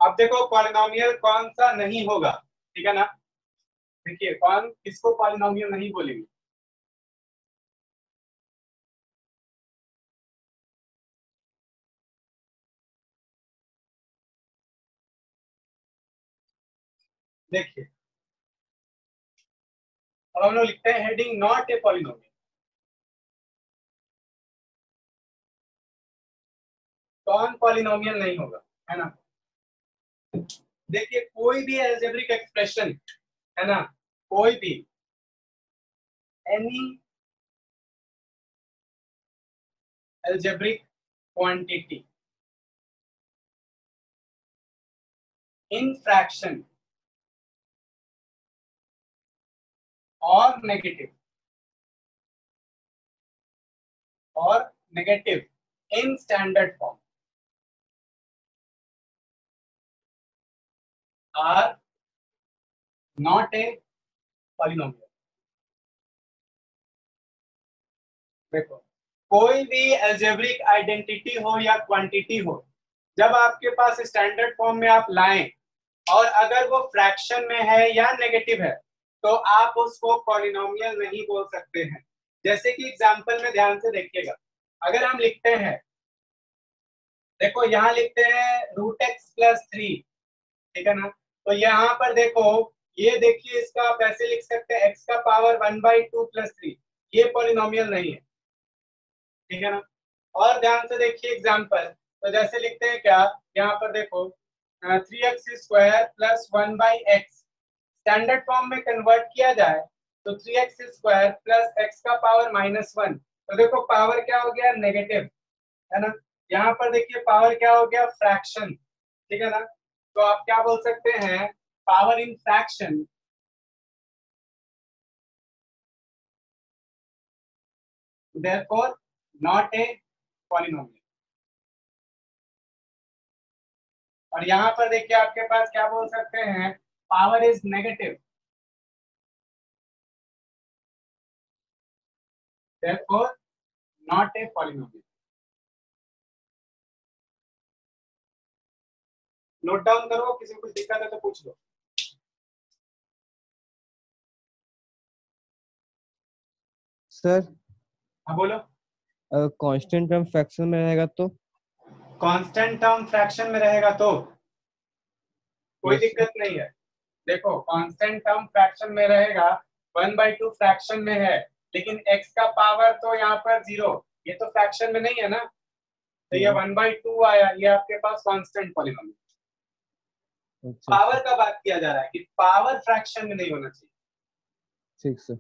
अब देखो पॉलिनोमियल कौन सा नहीं होगा, ठीक है ना? देखिए कौन किसको पॉलिनोमियल नहीं बोलेंगे। देखिए अब हम लोग लिखते हैं हेडिंग नॉट ए पॉलिनोमियल। कौन पॉलिनोमियल नहीं होगा, है ना? देखिए कोई भी अलजेब्रिक एक्सप्रेशन, है ना, कोई भी any algebraic quantity in fraction और negative in standard form are not a polynomial. देखो कोई भी अलजेब्रिक आइडेंटिटी हो या क्वांटिटी हो, जब आपके पास स्टैंडर्ड फॉर्म में आप लाएं और अगर वो फ्रैक्शन में है या नेगेटिव है तो आप उसको पॉलिनोमियल नहीं बोल सकते हैं। जैसे कि एग्जांपल में ध्यान से देखिएगा, अगर हम लिखते हैं, देखो यहाँ लिखते हैं √x+3, ठीक है ना, तो यहाँ पर देखो ये देखिए इसका आप ऐसे लिख सकते हैं x का पावर 1/2+3, ये पॉलिनोमियल नहीं है, ठीक है ना। और ध्यान से देखिए एग्जांपल, तो जैसे लिखते हैं क्या, यहाँ पर देखो 3x² + 1/x, स्टैंडर्ड फॉर्म में कन्वर्ट किया जाए तो 3x² + x का पावर -1, तो देखो पावर क्या हो गया, नेगेटिव, है ना। यहाँ पर देखिए पावर क्या हो गया, फ्रैक्शन, ठीक है ना। तो आप क्या बोल सकते हैं, power in fraction therefore not a polynomial। और यहाँ पर देखिए आपके पास क्या बोल सकते हैं, power is negative therefore not a polynomial। Note down करो, किसी को कुछ दिक्कत है तो पूछ लो। सर हाँ बोलो। कांस्टेंट टर्म फ्रैक्शन में रहेगा तो? कांस्टेंट टर्म फ्रैक्शन में रहेगा तो कोई Yes, दिक्कत नहीं है। देखो कांस्टेंट टर्म फ्रैक्शन में रहेगा, 1/2 फ्रैक्शन में है, लेकिन x का पावर तो यहाँ पर 0, ये तो फ्रैक्शन में नहीं है ना, तो ये 1/2 आया, ये आपके पास कांस्टेंट पॉलिनोमियल। अच्छा पावर का बात किया जा रहा है कि पावर फ्रैक्शन में नहीं होना चाहिए, ठीक सर।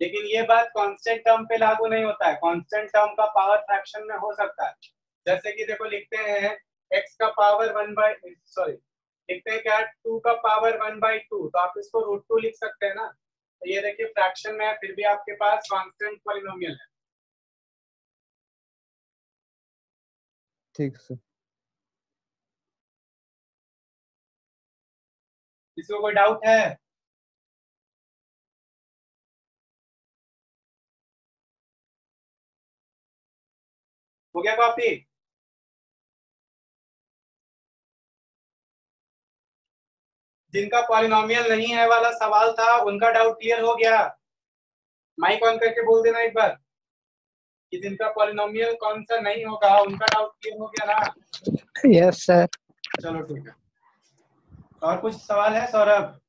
लेकिन ये बात कांस्टेंट टर्म पे लागू नहीं होता है। कांस्टेंट टर्म का पावर फ्रैक्शन में हो सकता है, जैसे कि देखो लिखते हैं x का पावर 2 का पावर 1/2, तो आप इसको √2 लिख सकते हैं ना। तो ये देखिए फ्रैक्शन में है, फिर भी आपके पास कांस्टेंट पॉलिनोमियल है। ठीक सर। किसी को कोई डाउट है? हो गया कॉपी? जिनका पॉलिनोमियल नहीं है वाला सवाल था उनका डाउट क्लियर हो गया? माइक ऑन करके बोल देना एक बार कि जिनका पॉलिनोमियल कौन सा नहीं होगा उनका डाउट क्लियर हो गया ना। Yes sir. चलो ठीक है। और कुछ सवाल है सौरभ?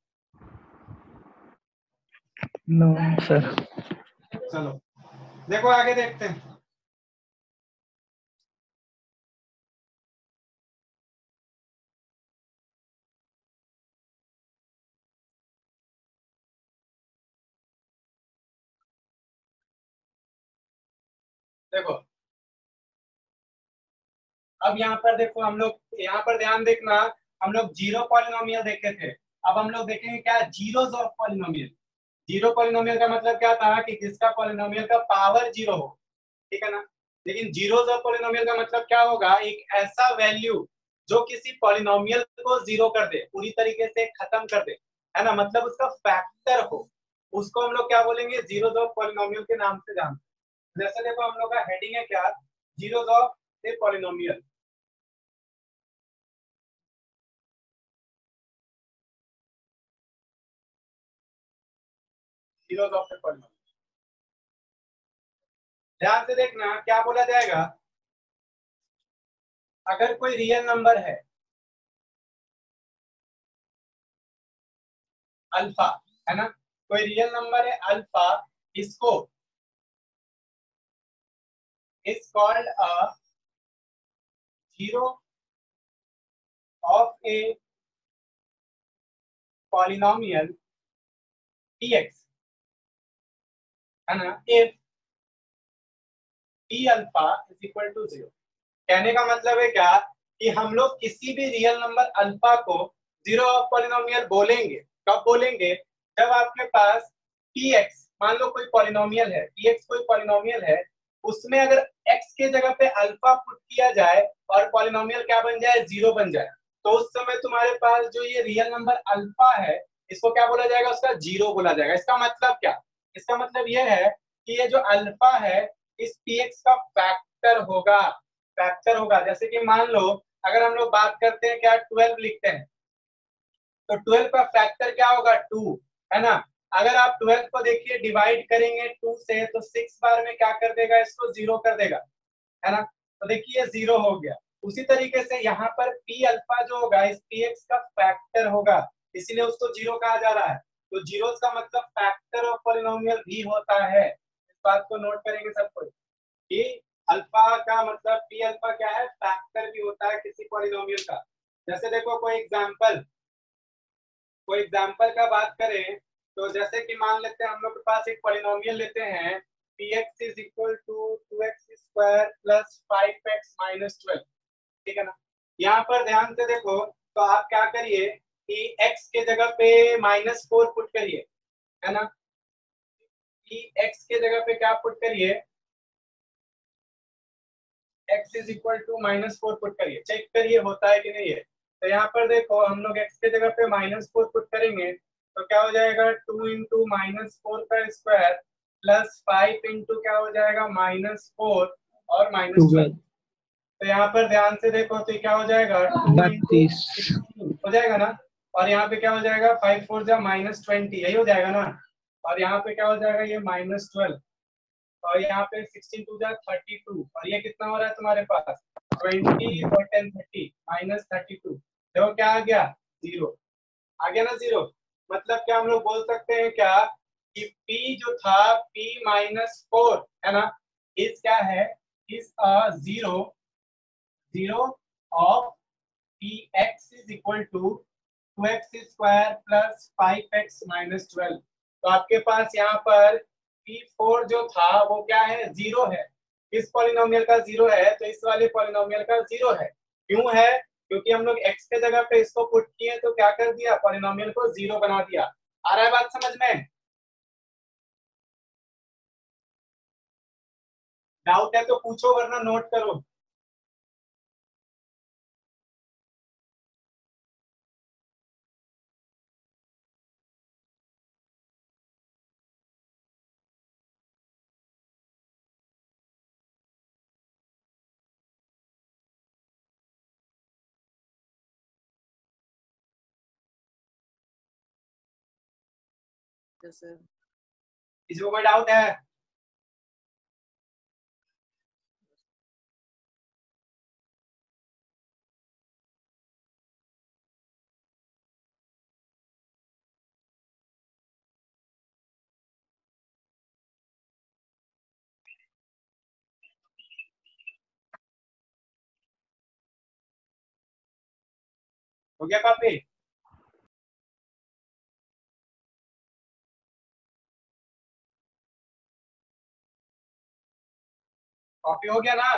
No sir. चलो देखो आगे देखते हैं। देखो अब यहाँ पर देखो, हम लोग यहाँ पर ध्यान देखना, हम लोग जीरो पॉलिनोमियल देखे थे, अब हम लोग देखेंगे क्या, zeros of polynomial. Zero polynomial का मतलब क्या था कि जिसका पॉलिनोमियल का पावर 0 हो, ठीक है ना। लेकिन जीरोस ऑफ पॉलिनोमियल का मतलब क्या होगा, एक ऐसा वैल्यू जो किसी पॉलिनोमियल को 0 कर दे, पूरी तरीके से खत्म कर दे, है ना, मतलब उसका फैक्टर हो, उसको हम लोग क्या बोलेंगे, जीरोस ऑफ पॉलिनोमियल के नाम से जानते हैं। जैसे देखो हम लोग का हेडिंग है क्या, zeros of a polynomial. Zeros of a polynomial, ध्यान से देखना क्या बोला जाएगा। अगर कोई रियल नंबर है अल्फा, है ना, कोई रियल नंबर है अल्फा, इसको is called a zero of a polynomial px, है ना, if p alpha is equal to 0। कहने का मतलब है क्या कि हम लोग किसी भी रियल नंबर अल्फा को जीरो ऑफ पॉलिनोमियल बोलेंगे। कब बोलेंगे, जब आपके पास px, मान लो कोई पॉलिनोमियल है, px कोई पॉलिनोमियल है, उसमें अगर x के जगह पे अल्फा पुट किया जाए और पॉलिनोमियल क्या बन जाए, जीरो बन जाए, तो उस समय तुम्हारे पास जो ये रियल नंबर अल्फा है, इसको क्या बोला जाएगा, उसका जीरो बोला जाएगा। इसका मतलब क्या, इसका मतलब यह है कि ये जो अल्फा है इस px का फैक्टर होगा, फैक्टर होगा। जैसे कि मान लो अगर हम लोग बात करते हैं क्या, 12 लिखते हैं, तो 12 का फैक्टर क्या होगा, 2, है ना। अगर आप 12 को देखिए डिवाइड करेंगे 2 से, तो 6 बार में क्या कर देगा, इसको जीरो कर देगा, है ना। तो देखिए जीरो हो गया। उसी तरीके से यहाँ पर पी अल्फा जो होगा इस पी एक्स का फैक्टर होगा, इसीलिए उसको जीरो कहा जा रहा है। तो जीरो का मतलब फैक्टर ऑफ पॉलिनोमियल भी होता है। इस बात को नोट करेंगे सब कोई कि अल्फा का मतलब पी अल्फा क्या है, फैक्टर भी होता है किसी पॉलिनोमियल का। जैसे देखो कोई एग्जांपल का बात करें, तो जैसे कि मान लेते हैं हम लोग के पास एक पॉलिनोमियल लेते हैं, px is equal to 2x square plus 5x minus 12, ठीक है ना। यहाँ पर ध्यान से देखो, तो आप क्या करिए कि x के जगह पे -4 पुट करिए, है ना, कि x के जगह पे क्या पुट करिए, x is equal to -4 put करिए, चेक करिए होता है कि नहीं है। तो यहाँ पर देखो हम लोग x के जगह पे -4 पुट करेंगे, तो क्या हो जाएगा, 2 इंटू -4 का स्क्वायर प्लस 5 इंटू क्या हो जाएगा, -4 और -12। तो यहाँ पर ध्यान से देखो तो क्या हो जाएगा, 2 इंटू 32। हो जाएगा ना, और यहाँ पे क्या हो जाएगा, 5 4 जा -20, यही हो जाएगा ना। और यहाँ पे क्या हो जाएगा, ये -12, और यहाँ पे 16 2 जा 32, और ये कितना हो रहा है तुम्हारे पास, 20 और 10 30 -32। देखो क्या आ गया, जीरो आ गया ना, जीरो। मतलब क्या हम लोग बोल सकते हैं क्या कि p जो था p-4, है ना, इस क्या है, इस zero, zero of px is equal to 2x square plus 5x minus 12। तो आपके पास यहाँ पर p4 जो था वो क्या है, जीरो है। किस पॉलिनोमियल का जीरो है, तो इस वाले पॉलिनोमियल का जीरो है। क्यों है, क्योंकि हम लोग x के जगह पे इसको पुट किए तो क्या कर दिया, पॉलिनोमियल को जीरो बना दिया। आ रहा है बात समझ में, डाउट है तो पूछो वरना नोट करो। सर इसमें कोई डाउट है, हो गया कॉपी, कॉपी हो गया ना।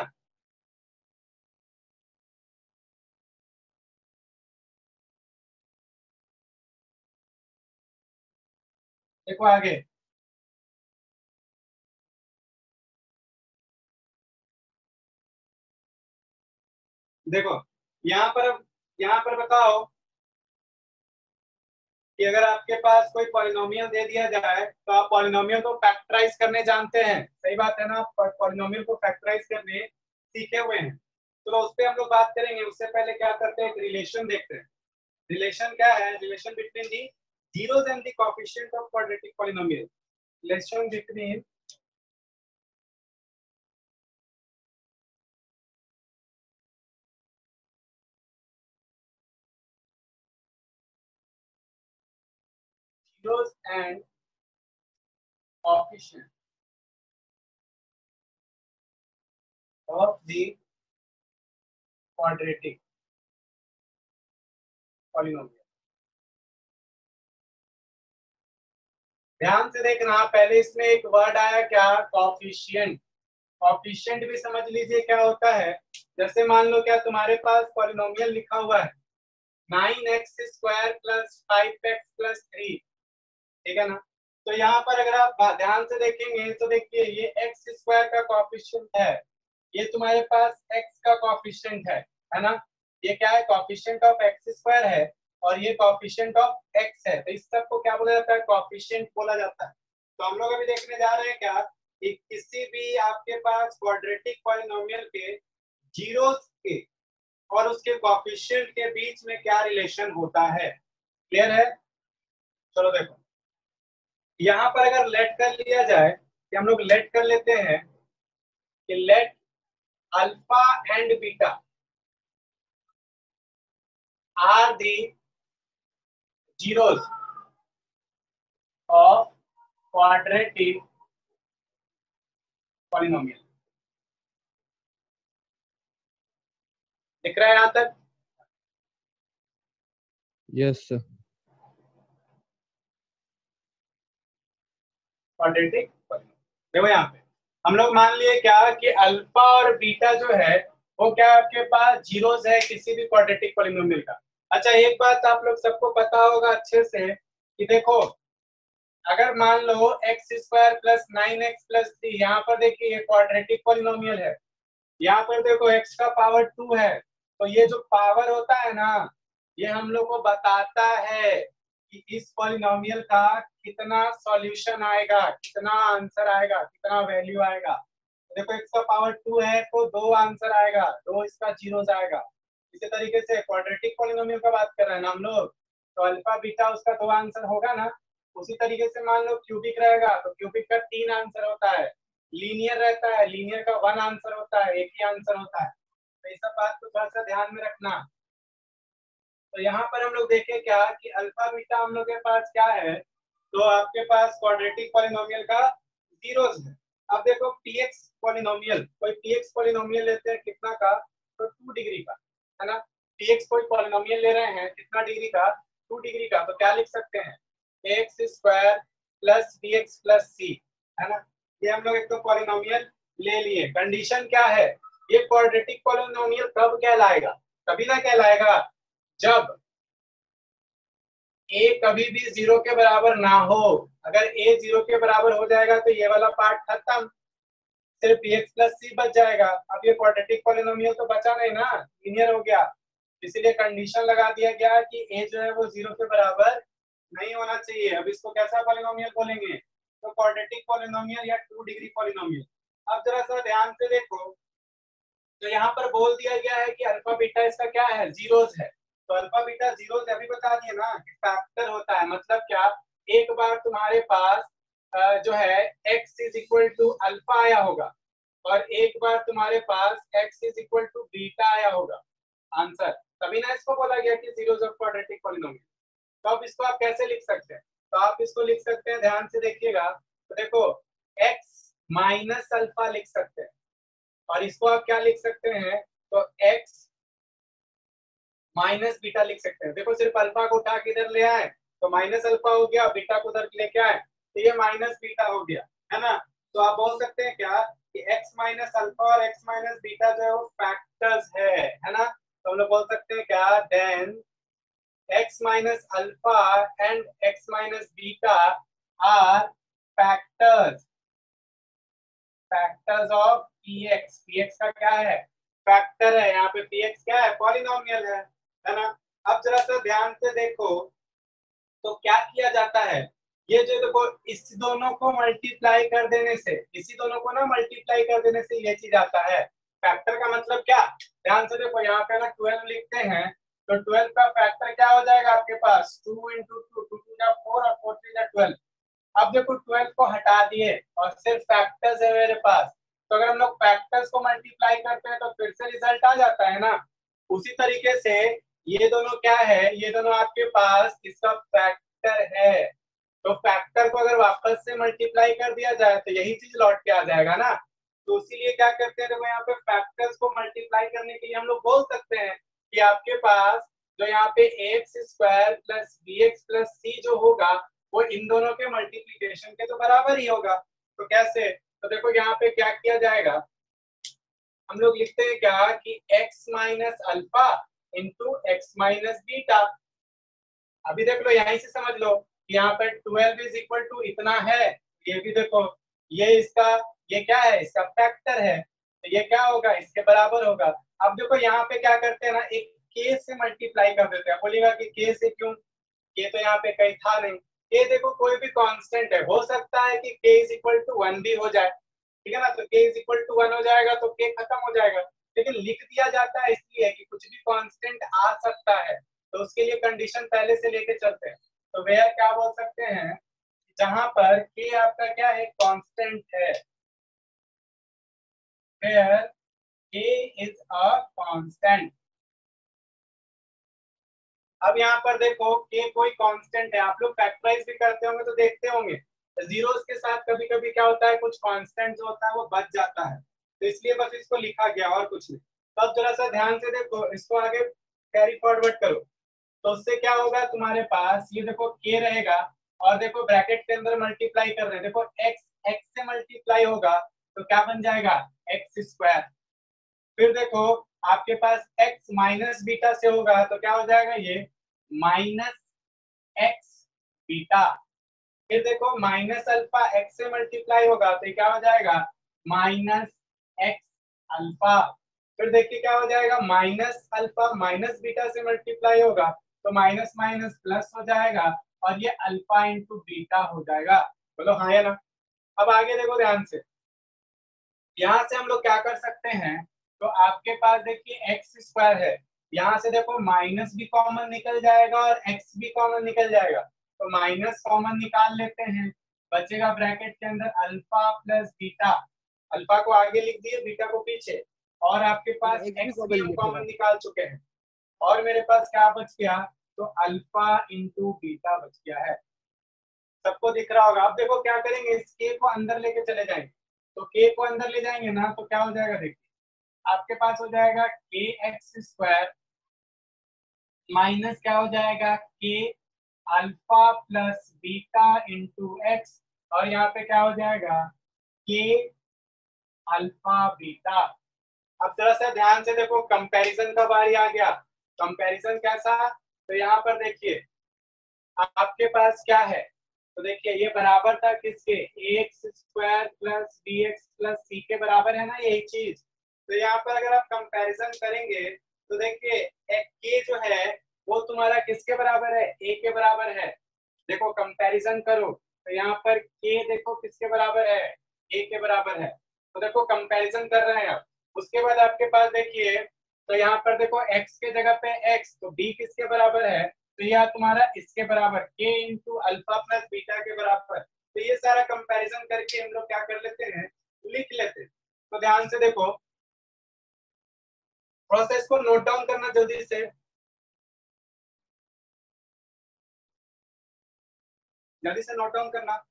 देखो आगे, देखो यहाँ पर बताओ, कि अगर आपके पास कोई पॉलिनोमियल दे दिया जाए तो आप पॉलिनोमियल को फैक्टराइज करने जानते हैं, सही बात है ना, आप पॉलिनोमियल को फैक्टराइज करने सीखे हुए हैं। तो उस पर हम लोग बात करेंगे, उससे पहले क्या करते हैं, एक रिलेशन देखते हैं। रिलेशन क्या है, relation between the zeros and the coefficient of quadratic polynomial, relation between zeros and coefficient of the quadratic polynomial। ध्यान से देखना, पहले इसमें एक वर्ड आया क्या, कॉफिशिएंट। कॉफिशिएंट भी समझ लीजिए क्या होता है। जैसे मान लो क्या तुम्हारे पास पॉलिनोमियल लिखा हुआ है 9x² + 5x + 3, ठीक है ना। तो यहाँ पर अगर आप ध्यान से देखेंगे तो देखिए ये x² का कॉफिशिएंट है, ये तुम्हारे पास x का कॉफिशिएंट है ना। ये क्या है, कॉफिशिएंट ऑफ x² है और ये कॉफिशिएंट ऑफ x है। तो इस सब को क्या बोला जाता है, कॉफिशिएंट बोला जाता है। तो हम लोग अभी देखने जा रहे हैं क्या कि किसी भी आपके पास क्वाड्रेटिक पॉलिनोमियल के जीरोस के और उसके कॉफिशिएंट के बीच में क्या रिलेशन होता है। क्लियर है? चलो देखो, यहाँ पर अगर लेट कर लिया जाए कि हम लोग लेट कर लेते हैं कि let alpha and beta are the zeros of quadratic polynomial। दिख रहा है यहां तक? Yes sir. क्वाड्रेटिक देखो यहाँ पे हम लोग मान लिए क्या कि अल्फा और बीटा जो है वो क्या आपके पास जीरोस है किसी भी क्वाड्रेटिक पॉलिनोमियल का। अच्छा, एक बात आप लोग सबको पता होगा अच्छे से कि देखो अगर मान लो x² + 9x + 3, यहाँ पर देखिए ये क्वाड्रेटिक पॉलिनोमियल है, यहाँ पर देखो x का पावर 2 है। तो ये जो पावर होता है ना, ये हम लोग को बताता है कि इस पॉलिनोमियल का कितना सॉल्यूशन आएगा, कितना आंसर आएगा, कितना वैल्यू आएगा। देखो x का पावर 2 है तो 2 आंसर आएगा, 2 इसका जीरोस आएगा। इसी तरीके से क्वाड्रेटिक पॉलिनोमियल का बात कर रहे हैं ना हम लोग, तो अल्फा बीटा उसका 2 आंसर होगा ना। उसी तरीके से मान लो क्यूबिक रहेगा तो क्यूबिक का 3 आंसर होता है, लीनियर रहता है, लीनियर का 1 आंसर होता है, एक ही आंसर होता है। तो इस सब बात को थोड़ा सा ध्यान में रखना। तो यहाँ पर हम लोग देखें क्या कि अल्फा बीटा हम लोग के पास क्या है, तो आपके पास क्वाड्रेटिक पॉलिनोमियल का जीरोस है। अब देखो px पॉलिनोमियल, कोई px पॉलिनोमियल लेते हैं कितना का, तो 2 डिग्री का, है ना। px कोई पॉलिनोमियल ले रहे हैं कितना डिग्री का, 2 डिग्री का। तो क्या लिख सकते हैं, x² + bx + c, है ना। ये हम लोग एक तो पॉलिनोमियल ले लिए। कंडीशन क्या है, ये क्वाड्रेटिक पॉलिनोमियल कब कहलाएगा, कभी ना कहलाएगा जब a कभी भी 0 के बराबर ना हो। अगर a 0 के बराबर हो जाएगा तो ये वाला पार्ट खत्म, सिर्फ bx + c बच जाएगा। अब ये क्वाड्रेटिक पॉलिनोमियल तो बचा नहीं ना, लीनियर हो गया। इसीलिए कंडीशन लगा दिया गया कि a जो है वो 0 के बराबर नहीं होना चाहिए। अब इसको कैसा पॉलिनोमियल बोलेंगे, तो क्वाड्रेटिक पॉलिनोमियल या 2 डिग्री पॉलिनोमियल। अब जरा सा ध्यान से देखो, तो यहाँ पर बोल दिया गया है कि अल्फा बीटा इसका क्या है, जीरोस है। तो अल्फा बीटा जीरोस अभी बता दिए ना कि फैक्टर होता है। मतलब क्या, एक बार तुम्हारे पास जो है x = अल्फा आया होगा और एक बार तुम्हारे पास x = बीटा आया होगा आंसर, तभी ना इसको बोला गया कि जीरोस ऑफ क्वाड्रेटिक पॉलिनोमियल। तो अब इसको आप कैसे लिख सकते हैं, तो आप इसको लिख सकते हैं, ध्यान से देखिएगा। तो देखो x - अल्फा लिख सकते हैं और इसको आप क्या लिख सकते हैं, तो x - बीटा लिख सकते हैं। देखो सिर्फ अल्फा को उठा के इधर ले आए तो -अल्फा हो गया, बीटा को उधर लेके आए तो ये -बीटा हो गया, है ना। तो आप बोल सकते हैं क्या कि x - अल्फा और x - बीटा जो है वो फैक्टर्स है ना। तो हम लोग बोल सकते हैं क्या, then x - alpha and x - beta are factors of px। px का क्या है, फैक्टर है। यहाँ पे px क्या है, पॉलिनोमियल है ना। अब जरा सा ध्यान से देखो तो क्या किया जाता है, ये जो देखो इस दोनों को मल्टीप्लाई कर देने से, इसी दोनों को ना मल्टीप्लाई कर देने से ये चीज आता है। फैक्टर का मतलब क्या, ध्यान से देखो यहाँ पे ना 12 लिखते हैं, तो 12 का फैक्टर क्या हो जाएगा आपके पास, 2 इंटू टू, 2 टू जा 4 और 4 3 जा 12। अब देखो 12 को हटा दिए और सिर्फ फैक्टर्स है मेरे पास, तो अगर हम लोग फैक्टर्स को मल्टीप्लाई करते हैं तो फिर से रिजल्ट आ जाता है ना। उसी तरीके से ये दोनों क्या है, ये दोनों आपके पास इसका फैक्टर है, तो फैक्टर को अगर वापस से मल्टीप्लाई कर दिया जाए तो यही चीज लौट के आ जाएगा ना। तो इसीलिए क्या करते हैं, देखो यहाँ पे फैक्टर्स को मल्टीप्लाई करने के लिए हम लोग बोल सकते हैं कि आपके पास जो यहाँ पे x square plus b x plus c जो होगा वो इन दोनों के मल्टीप्लीकेशन के तो बराबर ही होगा। तो कैसे, तो देखो यहाँ पे क्या किया जाएगा, हम लोग लिखते हैं क्या कि x minus alpha into x minus beta. अभी देख लो यहीं से समझ लो कि यहाँ पर 12 इज इक्वल टू इतना है, ये भी देखो ये इसका, ये क्या है, इसका फैक्टर है, तो ये क्या होगा, इसके बराबर होगा। अब देखो यहाँ पे क्या करते हैं ना, एक k से मल्टीप्लाई कर देते हैं, बोलेगा कि k से क्यों, k तो यहाँ पे कहीं था नहीं, k देखो कोई भी कांस्टेंट है, हो सकता है कि k इज इक्वल टू 1 भी हो जाए, ठीक है ना, तो k इज इक्वल टू 1 हो जाएगा तो k खत्म हो जाएगा, लेकिन लिख दिया जाता है इसलिए कि कुछ भी कांस्टेंट आ सकता है, तो उसके लिए कंडीशन पहले से लेके चलते हैं। तो वेयर क्या बोल सकते हैं, जहां पर k आपका क्या है, कांस्टेंट है, where k is a constant. अब यहाँ पर देखो k कोई कांस्टेंट है, आप लोग फैक्टराइज भी करते होंगे तो देखते होंगे जीरोस के साथ कभी कभी क्या होता है, कुछ कांस्टेंट जो होता है वो बच जाता है, तो इसलिए बस इसको लिखा गया और कुछ नहीं। तो अब जरा सा ध्यान से देखो, इसको आगे कैरी फॉरवर्ड करो, तो उससे क्या होगा, तुम्हारे पास ये देखो k रहेगा और देखो ब्रैकेट के अंदर मल्टीप्लाई कर रहे हैं, देखो x x से मल्टीप्लाई होगा तो क्या बन जाएगा, एक्स स्क्वायर। फिर देखो आपके पास x माइनस बीटा से होगा तो क्या हो जाएगा, ये माइनस एक्स बीटा। फिर देखो माइनस अल्फा x से मल्टीप्लाई होगा तो क्या हो जाएगा, माइनस एक्स अल्फा। फिर देखिए क्या हो जाएगा, माइनस अल्फा माइनस बीटा से मल्टीप्लाई होगा तो माइनस माइनस प्लस हो जाएगा और ये अल्फा इंटू बीटा हो जाएगा। बोलो हाँ या ना। अब आगे देखो ध्यान से, यहाँ से हम लोग क्या कर सकते हैं, तो आपके पास देखिए एक्स स्क्वायर है, यहाँ से देखो माइनस भी कॉमन निकल जाएगा और एक्स भी कॉमन निकल जाएगा, तो माइनस कॉमन निकाल लेते हैं, बचेगा ब्रैकेट के अंदर अल्फा प्लस बीटा, अल्फा को आगे लिख दिए बीटा को पीछे, और आपके पास एक्स भी हम कॉमन निकाल चुके हैं, और मेरे पास क्या बच गया, तो अल्फा इंटू बीटा बच गया है। सबको दिख रहा होगा। अब देखो क्या करेंगे, इस के को अंदर लेके चले जाएंगे, तो के को अंदर ले जाएंगे ना तो क्या हो जाएगा, देखिए आपके पास हो जाएगा के एक्स स्क्वायर माइनस क्या हो जाएगा, के alpha plus beta into x, और यहाँ पे क्या हो जाएगा, के अल्फा बीटा। अब जरा सा ध्यान से देखो, कंपैरिजन का बारी आ गया। कंपैरिजन कैसा, तो यहाँ पर देखिए आपके पास क्या है, तो देखिए ये बराबर था किसके, x square plus b x plus c के बराबर है ना यही चीज। तो यहाँ पर अगर आप कंपैरिजन करेंगे तो देखिए के जो है वो तुम्हारा किसके बराबर है, ए के बराबर है। देखो कंपैरिजन करो तो यहाँ पर के देखो किसके बराबर है, ए के बराबर है। तो देखो कंपैरिजन कर रहे हैं आप, उसके बाद आपके पास देखिए, तो यहाँ पर देखो x के जगह पे x, तो b किसके बराबर है, तो यह तुम्हारा इसके बराबर k into alpha plus beta के बराबर। तो ये सारा कंपैरिजन करके हम लोग क्या कर लेते हैं, लिख लेते हैं। तो ध्यान से देखो, प्रोसेस को नोट डाउन करना जल्दी से, जल्दी से नोट डाउन करना।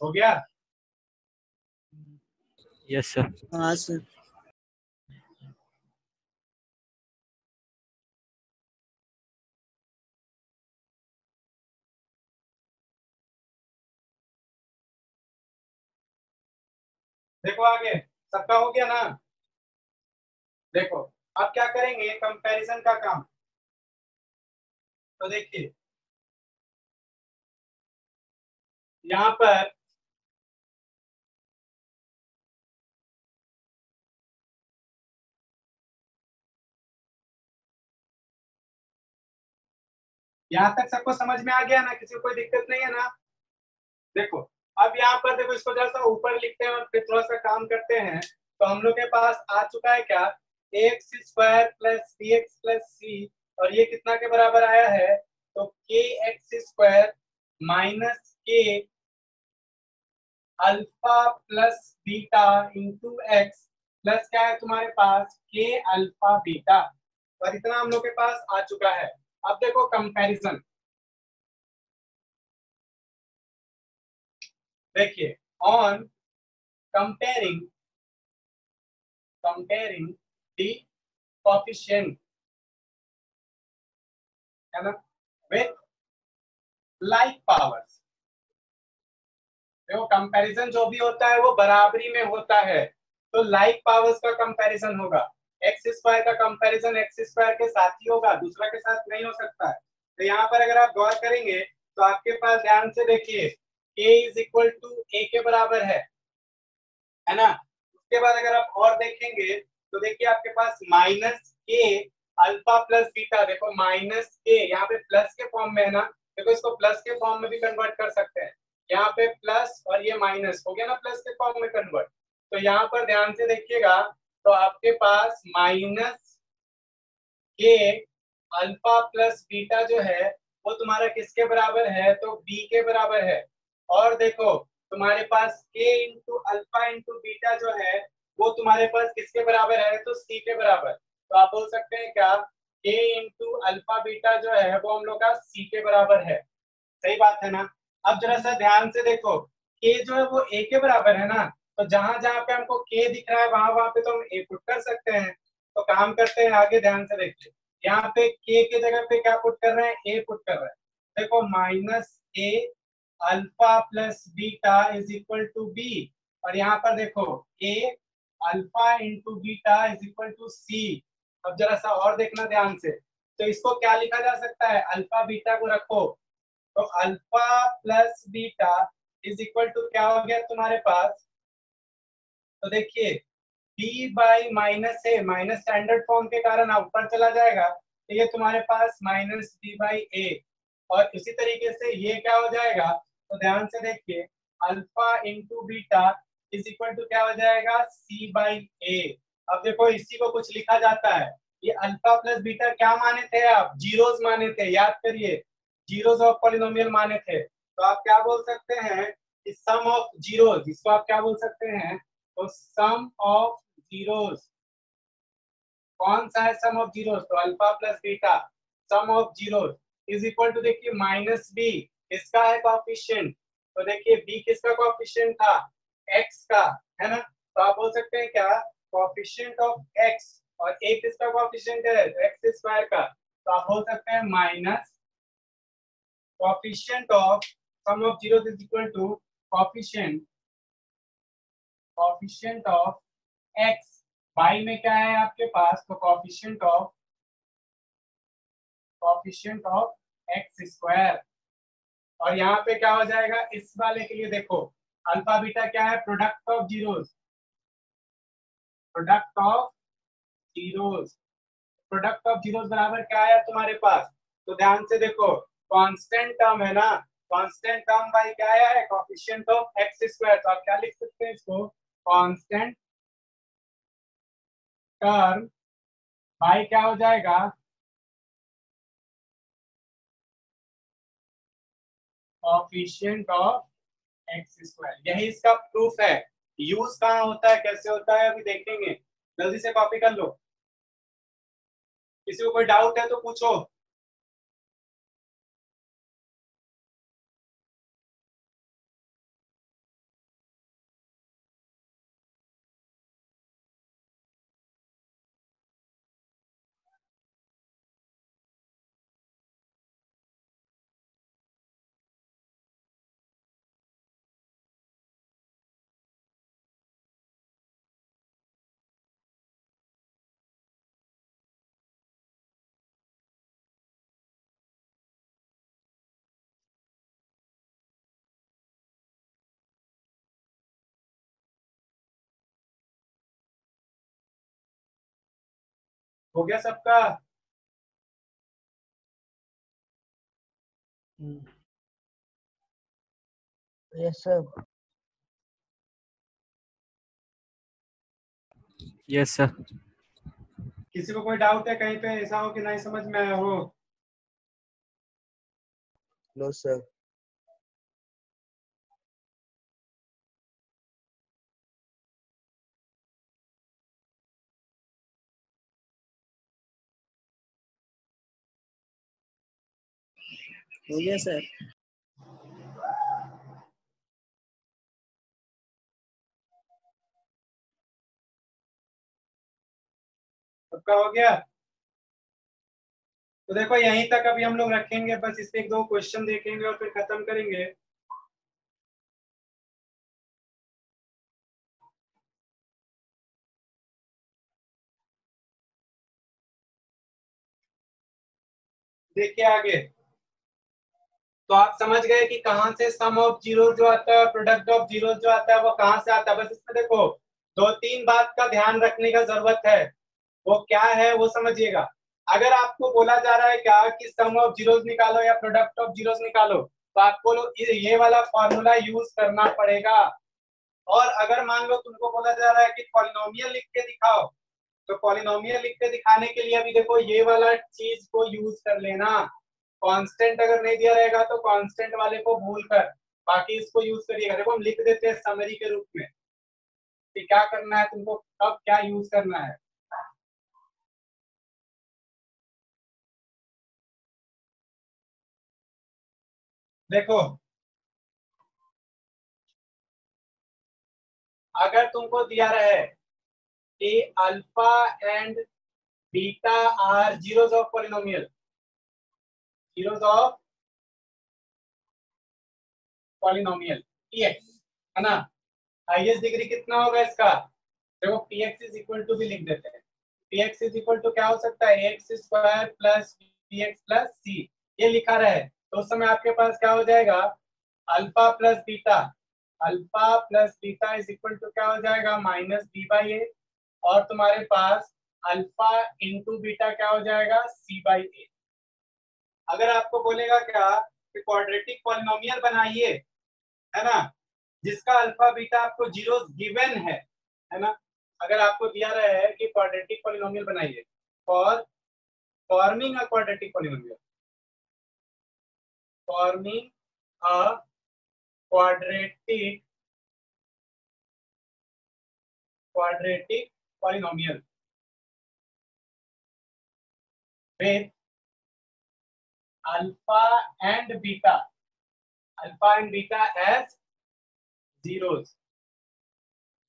हो गया? Yes sir. हाँ सर। देखो आगे सबका हो गया ना? देखो अब क्या करेंगे, कंपैरिजन का काम। तो देखिए यहाँ पर यहाँ तक सबको समझ में आ गया ना? किसी को कोई दिक्कत नहीं है ना? देखो अब यहाँ पर देखो, इसको जरा सा ऊपर लिखते हैं और फिर थोड़ा सा काम करते हैं। तो हम लोग के पास आ चुका है क्या, x square plus b x plus c, और ये कितना के बराबर आया है, तो k x square minus k alpha plus beta into x plus क्या है तुम्हारे पास, के अल्फा बीटा। और इतना हम लोग के पास आ चुका है। अब देखो कंपैरिजन, देखिए ऑन कंपेयरिंग द कोएफिशिएंट है ना विथ लाइक पावर्स। देखो कंपैरिजन जो भी होता है वो बराबरी में होता है, तो लाइक पावर्स का कंपैरिजन होगा। एक्स स्क्वायर का कंपैरिजन एक्स स्क्वायर के साथ ही होगा, दूसरा के साथ नहीं हो सकता है। तो यहाँ पर अगर आप गौर करेंगे तो आपके पास ध्यान से देखिए a इज इक्वल टू ए के बराबर है ना। उसके बाद अगर आप और देखेंगे तो देखिए आपके पास minus k alpha plus beta, देखो माइनस के यहाँ पे प्लस के फॉर्म में है ना, देखो इसको प्लस के फॉर्म में भी कन्वर्ट कर सकते हैं। यहाँ पे प्लस और ये माइनस हो गया ना, प्लस के फॉर्म में कन्वर्ट। तो यहाँ पर ध्यान से देखिएगा तो आपके पास minus k alpha plus beta जो है वो तुम्हारा किसके बराबर है, तो बी के बराबर है। और देखो तुम्हारे पास के इंटू अल्फा इंटू बीटा जो है वो तुम्हारे पास किसके बराबर है, तो सी के बराबर। तो आप बोल सकते हैं क्या, के इंटू अल्फा बीटा जो है वो हम लोग का सी के बराबर है। सही बात है ना? अब जरा सा ध्यान से देखो, के जो है वो ए के बराबर है ना, तो जहां जहां पे हमको के दिख रहा है वहां वहां पे तो हम ए पुट कर सकते हैं। तो काम करते हैं आगे, ध्यान से देखिए यहाँ पे के की जगह पे क्या पुट कर रहे हैं, ए पुट कर रहे हैं। देखो minus a alpha plus beta is equal to b, और यहाँ पर देखो a alpha into beta is equal to c. अब जरा सा और देखना ध्यान से, तो इसको क्या लिखा जा सकता है, अल्फा बीटा को रखो तो alpha plus beta is equal to क्या हो गया तुम्हारे पास, तो देखिए b by minus a, minus standard form के कारण ऊपर चला जाएगा तो ये तुम्हारे पास माइनस b बाई ए। और इसी तरीके से ये क्या हो जाएगा, तो ध्यान से देखिए alpha into beta is equal to क्या हो जाएगा, c बाई ए। अब देखो इसी को कुछ लिखा जाता है, ये अल्फा प्लस बीटा क्या माने थे आप, जीरोस माने थे, याद करिए जीरोस ऑफ पॉलिनोमियल माने थे। तो आप क्या बोल सकते हैं, सम ऑफ जीरोस, इसको आप क्या बोल सकते हैं, तो सम ऑफ जीरोस। कौन सा है सम ऑफ जीरोस, तो alpha plus beta sum of zeros is equal to देखिए माइनस बी, इसका है कोएफिशिएंट। तो देखिए बी किसका कोएफिशिएंट था, एक्स का, है ना। तो आप बोल सकते हैं क्या, कोएफिशिएंट ऑफ एक्स, और ए किसका कोएफिशिएंट है, एक्स स्क्वायर का। तो आप बोल सकते हैं minus coefficient of sum of zeros is equal to coefficient of x by में क्या है आपके पास, तो कोएफिशिएंट ऑफ एक्स स्क्वायर। और यहाँ पे क्या हो जाएगा, इस वाले के लिए देखो अल्फा बीटा क्या है, product of zeros, product of zeros बराबर क्या है तुम्हारे पास, तो ध्यान से देखो कांस्टेंट टर्म है ना, कांस्टेंट टर्म बाई क्या है, कोएफिशिएंट ऑफ एक्स स्क्वायर। तो आप क्या लिख सकते हैं इसको, कांस्टेंट टर्म बाई क्या हो जाएगा, कोएफिशिएंट ऑफ एक्स स्क्वायर। यही इसका प्रूफ है। यूज कहाँ होता है, कैसे होता है, अभी देखेंगे। जल्दी से कॉपी कर लो, किसी को कोई डाउट है तो पूछो। हो गया सबका? Yes sir. Yes sir. किसी को कोई डाउट है कहीं पे, ऐसा हो कि नहीं समझ में आया हो? No sir. हो गया सर। सबका हो गया? तो देखो यहीं तक अभी हम लोग रखेंगे, बस इससे एक दो क्वेश्चन देखेंगे और फिर खत्म करेंगे। देखिए आगे, तो आप समझ गए कि कहां से सम ऑफ जीरो जो आता है, प्रोडक्ट ऑफ जीरो जो आता है, वो कहां से आता है। बस इसमें देखो दो तीन बात का ध्यान रखने का जरूरत है। वो क्या है वो समझिएगा। अगर आपको बोला जा रहा है क्या कि सम ऑफ जीरोस निकालो या प्रोडक्ट ऑफ जीरोस निकालो, तो आपको ये वाला फॉर्मूला यूज करना पड़ेगा। और अगर मान लो तुमको बोला जा रहा है कि पॉलिनोमियल लिख के दिखाओ, तो पॉलिनोमियल लिख के दिखाने के लिए अभी देखो ये वाला चीज को यूज कर लेना। कांस्टेंट अगर नहीं दिया रहेगा तो कांस्टेंट वाले को भूल कर बाकी इसको यूज करिएगा। देखो हम लिख देते हैं समरी के रूप में कि क्या करना है तुमको, कब क्या यूज करना है। देखो अगर तुमको दिया रहे कि alpha and beta are zeros of polynomial, zeros of polynomial px, है ना। हाईएस्ट डिग्री कितना होगा इसका? देखो पीएक्स इज इक्वल टू भी लिख देते हैं। पीएक्स इज इक्वल टू क्या हो सकता है? X square plus p x plus c, ये लिखा रहे तो उस समय आपके पास क्या हो जाएगा? Alpha plus beta, alpha plus beta is equal to क्या हो जाएगा? Minus b by a. और तुम्हारे पास अल्फा इंटू बीटा क्या हो जाएगा? C by a. अगर आपको बोलेगा क्या कि क्वाड्रेटिक पॉलिनोमियल बनाइए, है ना, जिसका अल्फा बीटा आपको जीरो गिवन है ना। अगर आपको दिया रहा है कि क्वाड्रेटिक पॉलिनोमियल बनाइए, for forming a quadratic polynomial, forming a quadratic polynomial with alpha and beta, alpha and beta as zeros,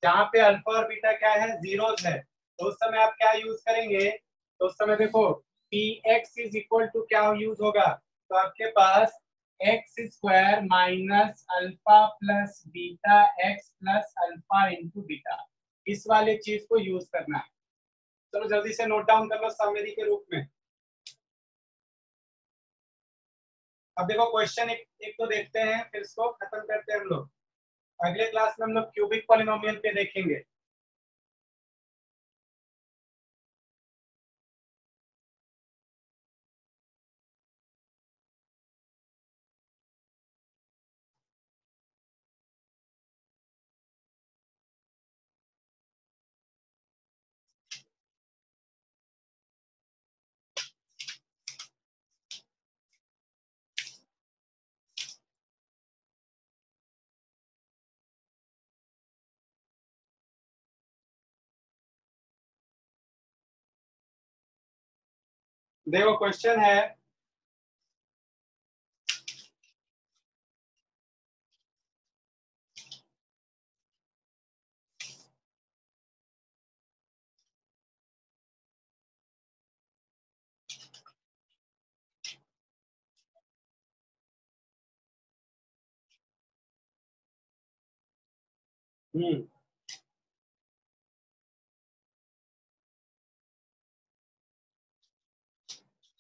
जहां पे अल्फा और बीटा क्या है? जीरोस है। तो उस समय आप क्या यूज करेंगे? तो उस समय देखो p x is equal to क्या यूज होगा? तो आपके पास x square minus alpha plus beta x plus alpha into beta, इस वाले चीज को यूज करना है। चलो जल्दी से नोट डाउन कर लो समरी के रूप में। अब देखो क्वेश्चन एक तो देखते हैं, फिर इसको खत्म करते हैं हम लोग। अगले क्लास में हम लोग क्यूबिक पॉलिनोमियल पे देखेंगे। देखो क्वेश्चन है,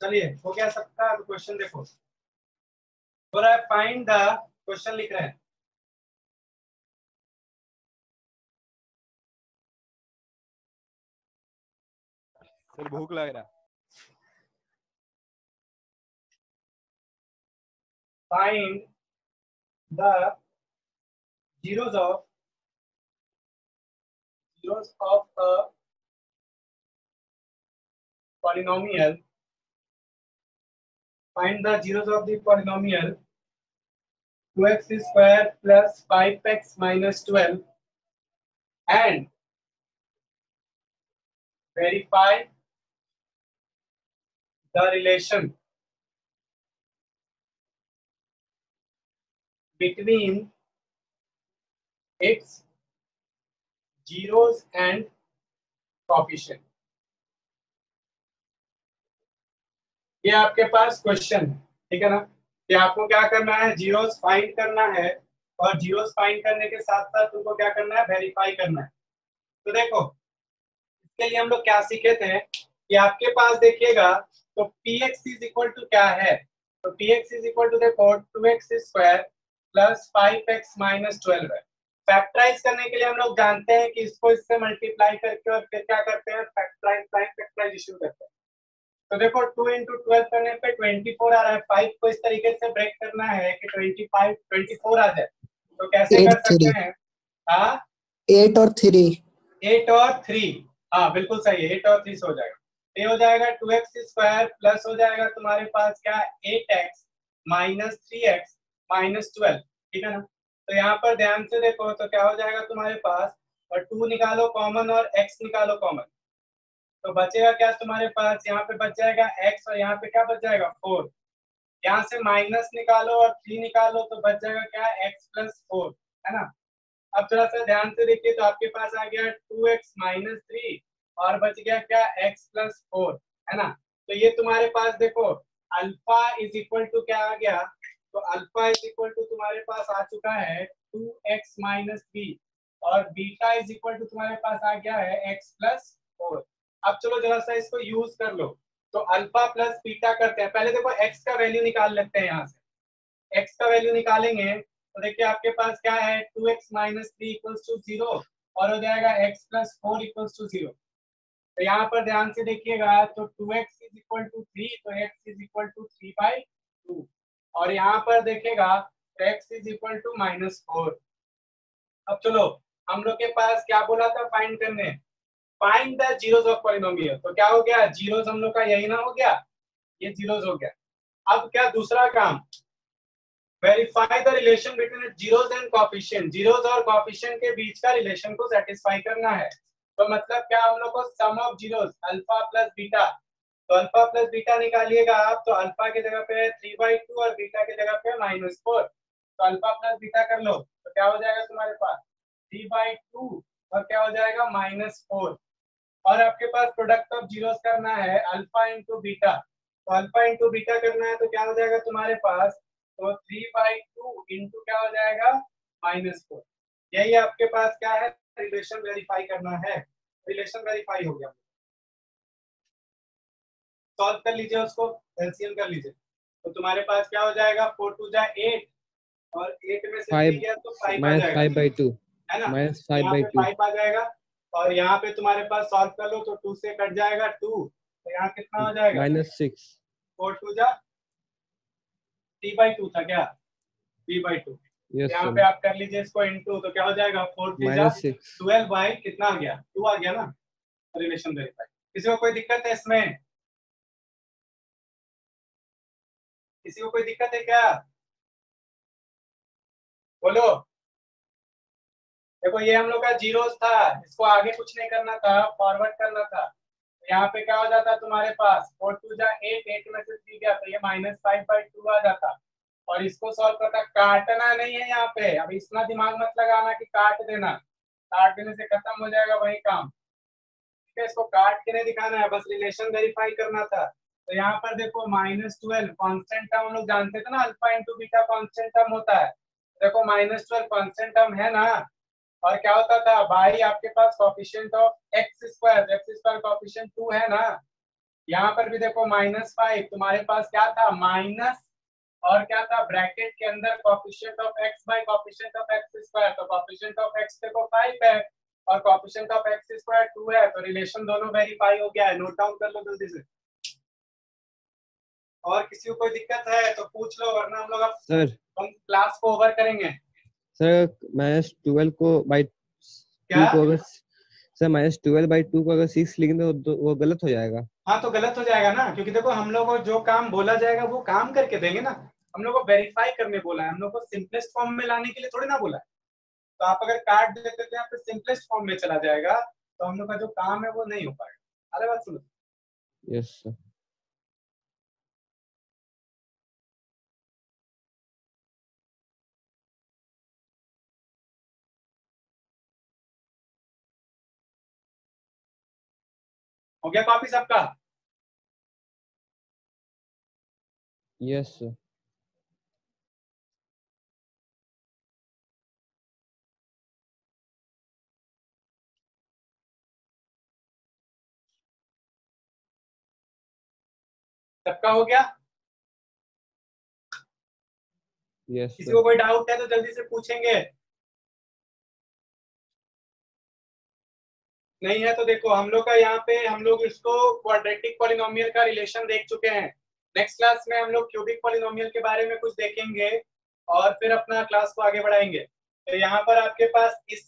चलिए हो गया सबका। तो क्वेश्चन देखो, थोड़ा फाइंड द, क्वेश्चन लिख रहे हैं सर भूख लग रहा है। Find the zeros of a polynomial. Find the zeros of the polynomial 2x square plus 5x minus 12 and verify the relation between its zeros and coefficient. ये आपके पास क्वेश्चन है, ठीक है ना। कि आपको क्या करना है, जीरोस फाइंड करना है और जीरोस फाइंड करने के साथ साथ तुमको क्या करना है, वेरीफाई करना है। तो देखो इसके लिए हम लोग क्या सीखे थे कि आपके पास देखिएगा तो px इज इक्वल टू क्या है, तो px इज इक्वल टू देखो 2x square plus 5x minus 12 है। फैक्टराइज करने के लिए हम लोग जानते हैं कि इसको इससे मल्टीप्लाई करके और फिर क्या करते हैं, फैक्टराइजेशन करते हैं। तो देखो 2 into 12 करने पे 24 आ रहा है, 5 को इस तरीके से ब्रेक करना है कि 24 आ जाए। तो कैसे कर सकते हैं, हाँ 8 और 3, 8 और 3, हाँ बिल्कुल सही है, 8 और 3 से हो जाएगा। ये हो जाएगा 2x स्क्वायर प्लस हो जाएगा तुम्हारे पास क्या 8x माइनस 3x माइनस 12, ठीक है ना। तो यहाँ पर ध्यान से देखो तो क्या हो जाएगा तुम्हारे पास, और 2 निकालो कॉमन और x निकालो कॉमन, तो बचेगा क्या तुम्हारे पास, यहाँ पे बच जाएगा x और यहाँ पे क्या बच जाएगा 4। यहाँ से माइनस निकालो और 3 निकालो तो बच जाएगा क्या x प्लस 4, है ना। अब थोड़ा सा ध्यान से देखिए तो आपके पास आ गया 2x माइनस 3 और बच गया क्या x प्लस 4, है ना। तो ये तुम्हारे पास देखो अल्फा इज इक्वल टू क्या आ गया, तो अल्फा इज इक्वल टू तुम्हारे पास आ चुका है 2x माइनस 3 और बीटा इज इक्वल टू तुम्हारे पास आ गया है x प्लस 4। अब चलो जरा सा इसको यूज कर लो, तो अल्फा प्लस बीटा करते हैं। पहले देखो x का वैल्यू निकाल लेते हैं, यहाँ से x का वैल्यू निकालेंगे तो देखिए आपके पास क्या है 2x माइनस 3 इक्वल्स टू 0 और हो जाएगा x प्लस 4 इक्वल्स टू 0। तो यहाँ पर ध्यान से देखिएगा तो 2x इज इक्वल टू 3 तो x इज इक्वल टू 3/2 और यहाँ पर देखिएगा तो x is equal to minus 4। अब चलो हम लोग के पास क्या बोला था फाइंड करने, find the zeros of polynomial, तो क्या हो गया जीरोस हम लोग का यही ना हो गया, ये जीरोस हो गया। अब क्या दूसरा काम, verify the relation between zeros and coefficient, zeros और कोएफिशिएंट के बीच का रिलेशन को सेटिस्फाई करना है। तो मतलब क्या हम लोग को sum of zeros alpha plus beta, तो अल्फा प्लस बीटा निकालिएगा आप, तो अल्फा की जगह पे 3/2 और बीटा की जगह पे -4, तो अल्फा प्लस बीटा कर लो तो क्या हो जाएगा तुम्हारे पास 3/2 और क्या हो जाएगा -4 और आपके पास प्रोडक्ट ऑफ जीरोस करना है अल्फा इंटू बीटा, तो अल्फा इंटू बीटा करना है तो क्या हो जाएगा तुम्हारे पास, तो 3/2 इंटू क्या हो जाएगा -4। यही आपके पास क्या है, रिलेशन वेरीफाई करना है। रिलेशन वेरीफाई हो गया, सॉल्व कर लीजिए उसको, एलसीएम कर लीजिए, तो तुम्हारे पास क्या हो जाएगा 4 2 जा 8 और 8 में से 3 गया तो 5 आ जाएगा, 5/2 है ना, -5/2 5 आ जाएगा और यहाँ पे तुम्हारे पास सॉल्व कर लो तो 2 से कट जाएगा 2, तो यहाँ कितना हो जाएगा -6 4 2 जा 3/2 था क्या 3/2, यस यहाँ सर पे आप कर लीजिए इसको इनटू, तो क्या हो जाएगा 4 3 जा -6 12 बाई कितना आ गया 2 आ गया ना। रिलेशन वेरीफाई, किसी को कोई दिक्कत है इसमें, किसी को कोई दिक्कत है क्या, बोलो। देखो ये हम लोग का जीरोस था, इसको आगे कुछ नहीं करना था, फॉरवर्ड करना था, तो यहाँ पे क्या हो जाता तुम्हारे पास 4 2 जा 8 8 में से 3 गया तो ये -5/2 आ जाता और इसको सॉल्व करता, काटना नहीं है यहाँ पे, अब इतना दिमाग मत लगाना कि काट देना, काट देने से खत्म हो जाएगा वही काम, ठीक है। इसको काट के नहीं दिखाना है, बस रिलेशन वेरीफाई करना था। तो यहाँ पर देखो -12 कांस्टेंट टर्म हम लोग जानते थे ना, alpha into beta constant term होता है, देखो -12 कांस्टेंट टर्म है ना, और क्या होता था भाई आपके पास coefficient of x square coefficient 2 है ना, यहाँ पर भी देखो -5 तुम्हारे पास क्या था माइनस और क्या था ब्रैकेट के अंदर coefficient of x by coefficient of x square, तो कोएफिशिएंट ऑफ x देखो 5 है और कोएफिशिएंट ऑफ एक्स स्क्वायर 2 है, तो रिलेशन दोनों वेरीफाई हो गया है। नोट डाउन कर लो जल्दी से। और किसी को कोई दिक्कत है तो पूछ लो, वरना हम लोग अब सर हम क्लास को ओवर करेंगे। सर -12 को बाई 2 क्या? को अगर सर -12/2 को अगर 6 लिखेंगे तो वो गलत हो जाएगा। हाँ तो गलत हो जाएगा ना, क्योंकि देखो हम लोग को जो काम बोला जाएगा वो काम करके देंगे ना। हम लोग को वेरीफाई करने बोला है, हम लोग को सिंपलेस्ट फॉर्म में लाने के लिए थोड़ी ना बोला है। तो आप अगर काट देते तो यहाँ पे सिंपलेस्ट फॉर्म में चला जाएगा, तो हम लोग का जो काम है वो नहीं हो पाएगा। अरे बात सुनो। Yes sir. हो गया कॉपी सबका? Yes sir. सबका हो गया? यस किसी सर। को कोई डाउट है तो जल्दी से पूछेंगे। नहीं है तो देखो हम लोग का यहाँ पे हम लोग इसको क्वाड्रेटिक पॉलिनोमियल का रिलेशन देख चुके हैं। नेक्स्ट क्लास में हम लोग क्यूबिक पॉलिनोमियल के बारे में कुछ देखेंगे और फिर अपना क्लास को आगे बढ़ाएंगे। तो यहाँ पर आपके पास इस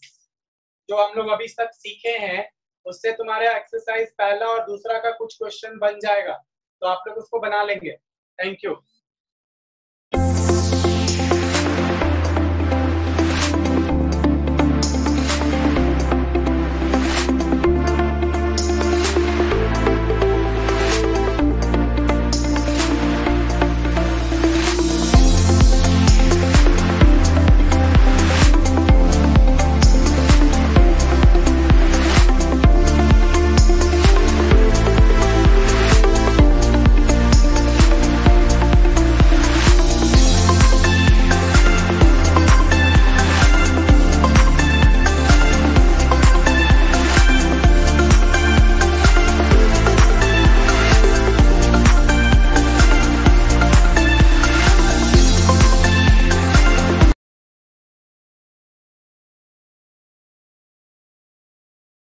जो हम लोग अभी तक सीखे हैं उससे तुम्हारे एक्सरसाइज पहला और दूसरा का कुछ क्वेश्चन बन जाएगा, तो आप लोग उसको बना लेंगे। Thank you.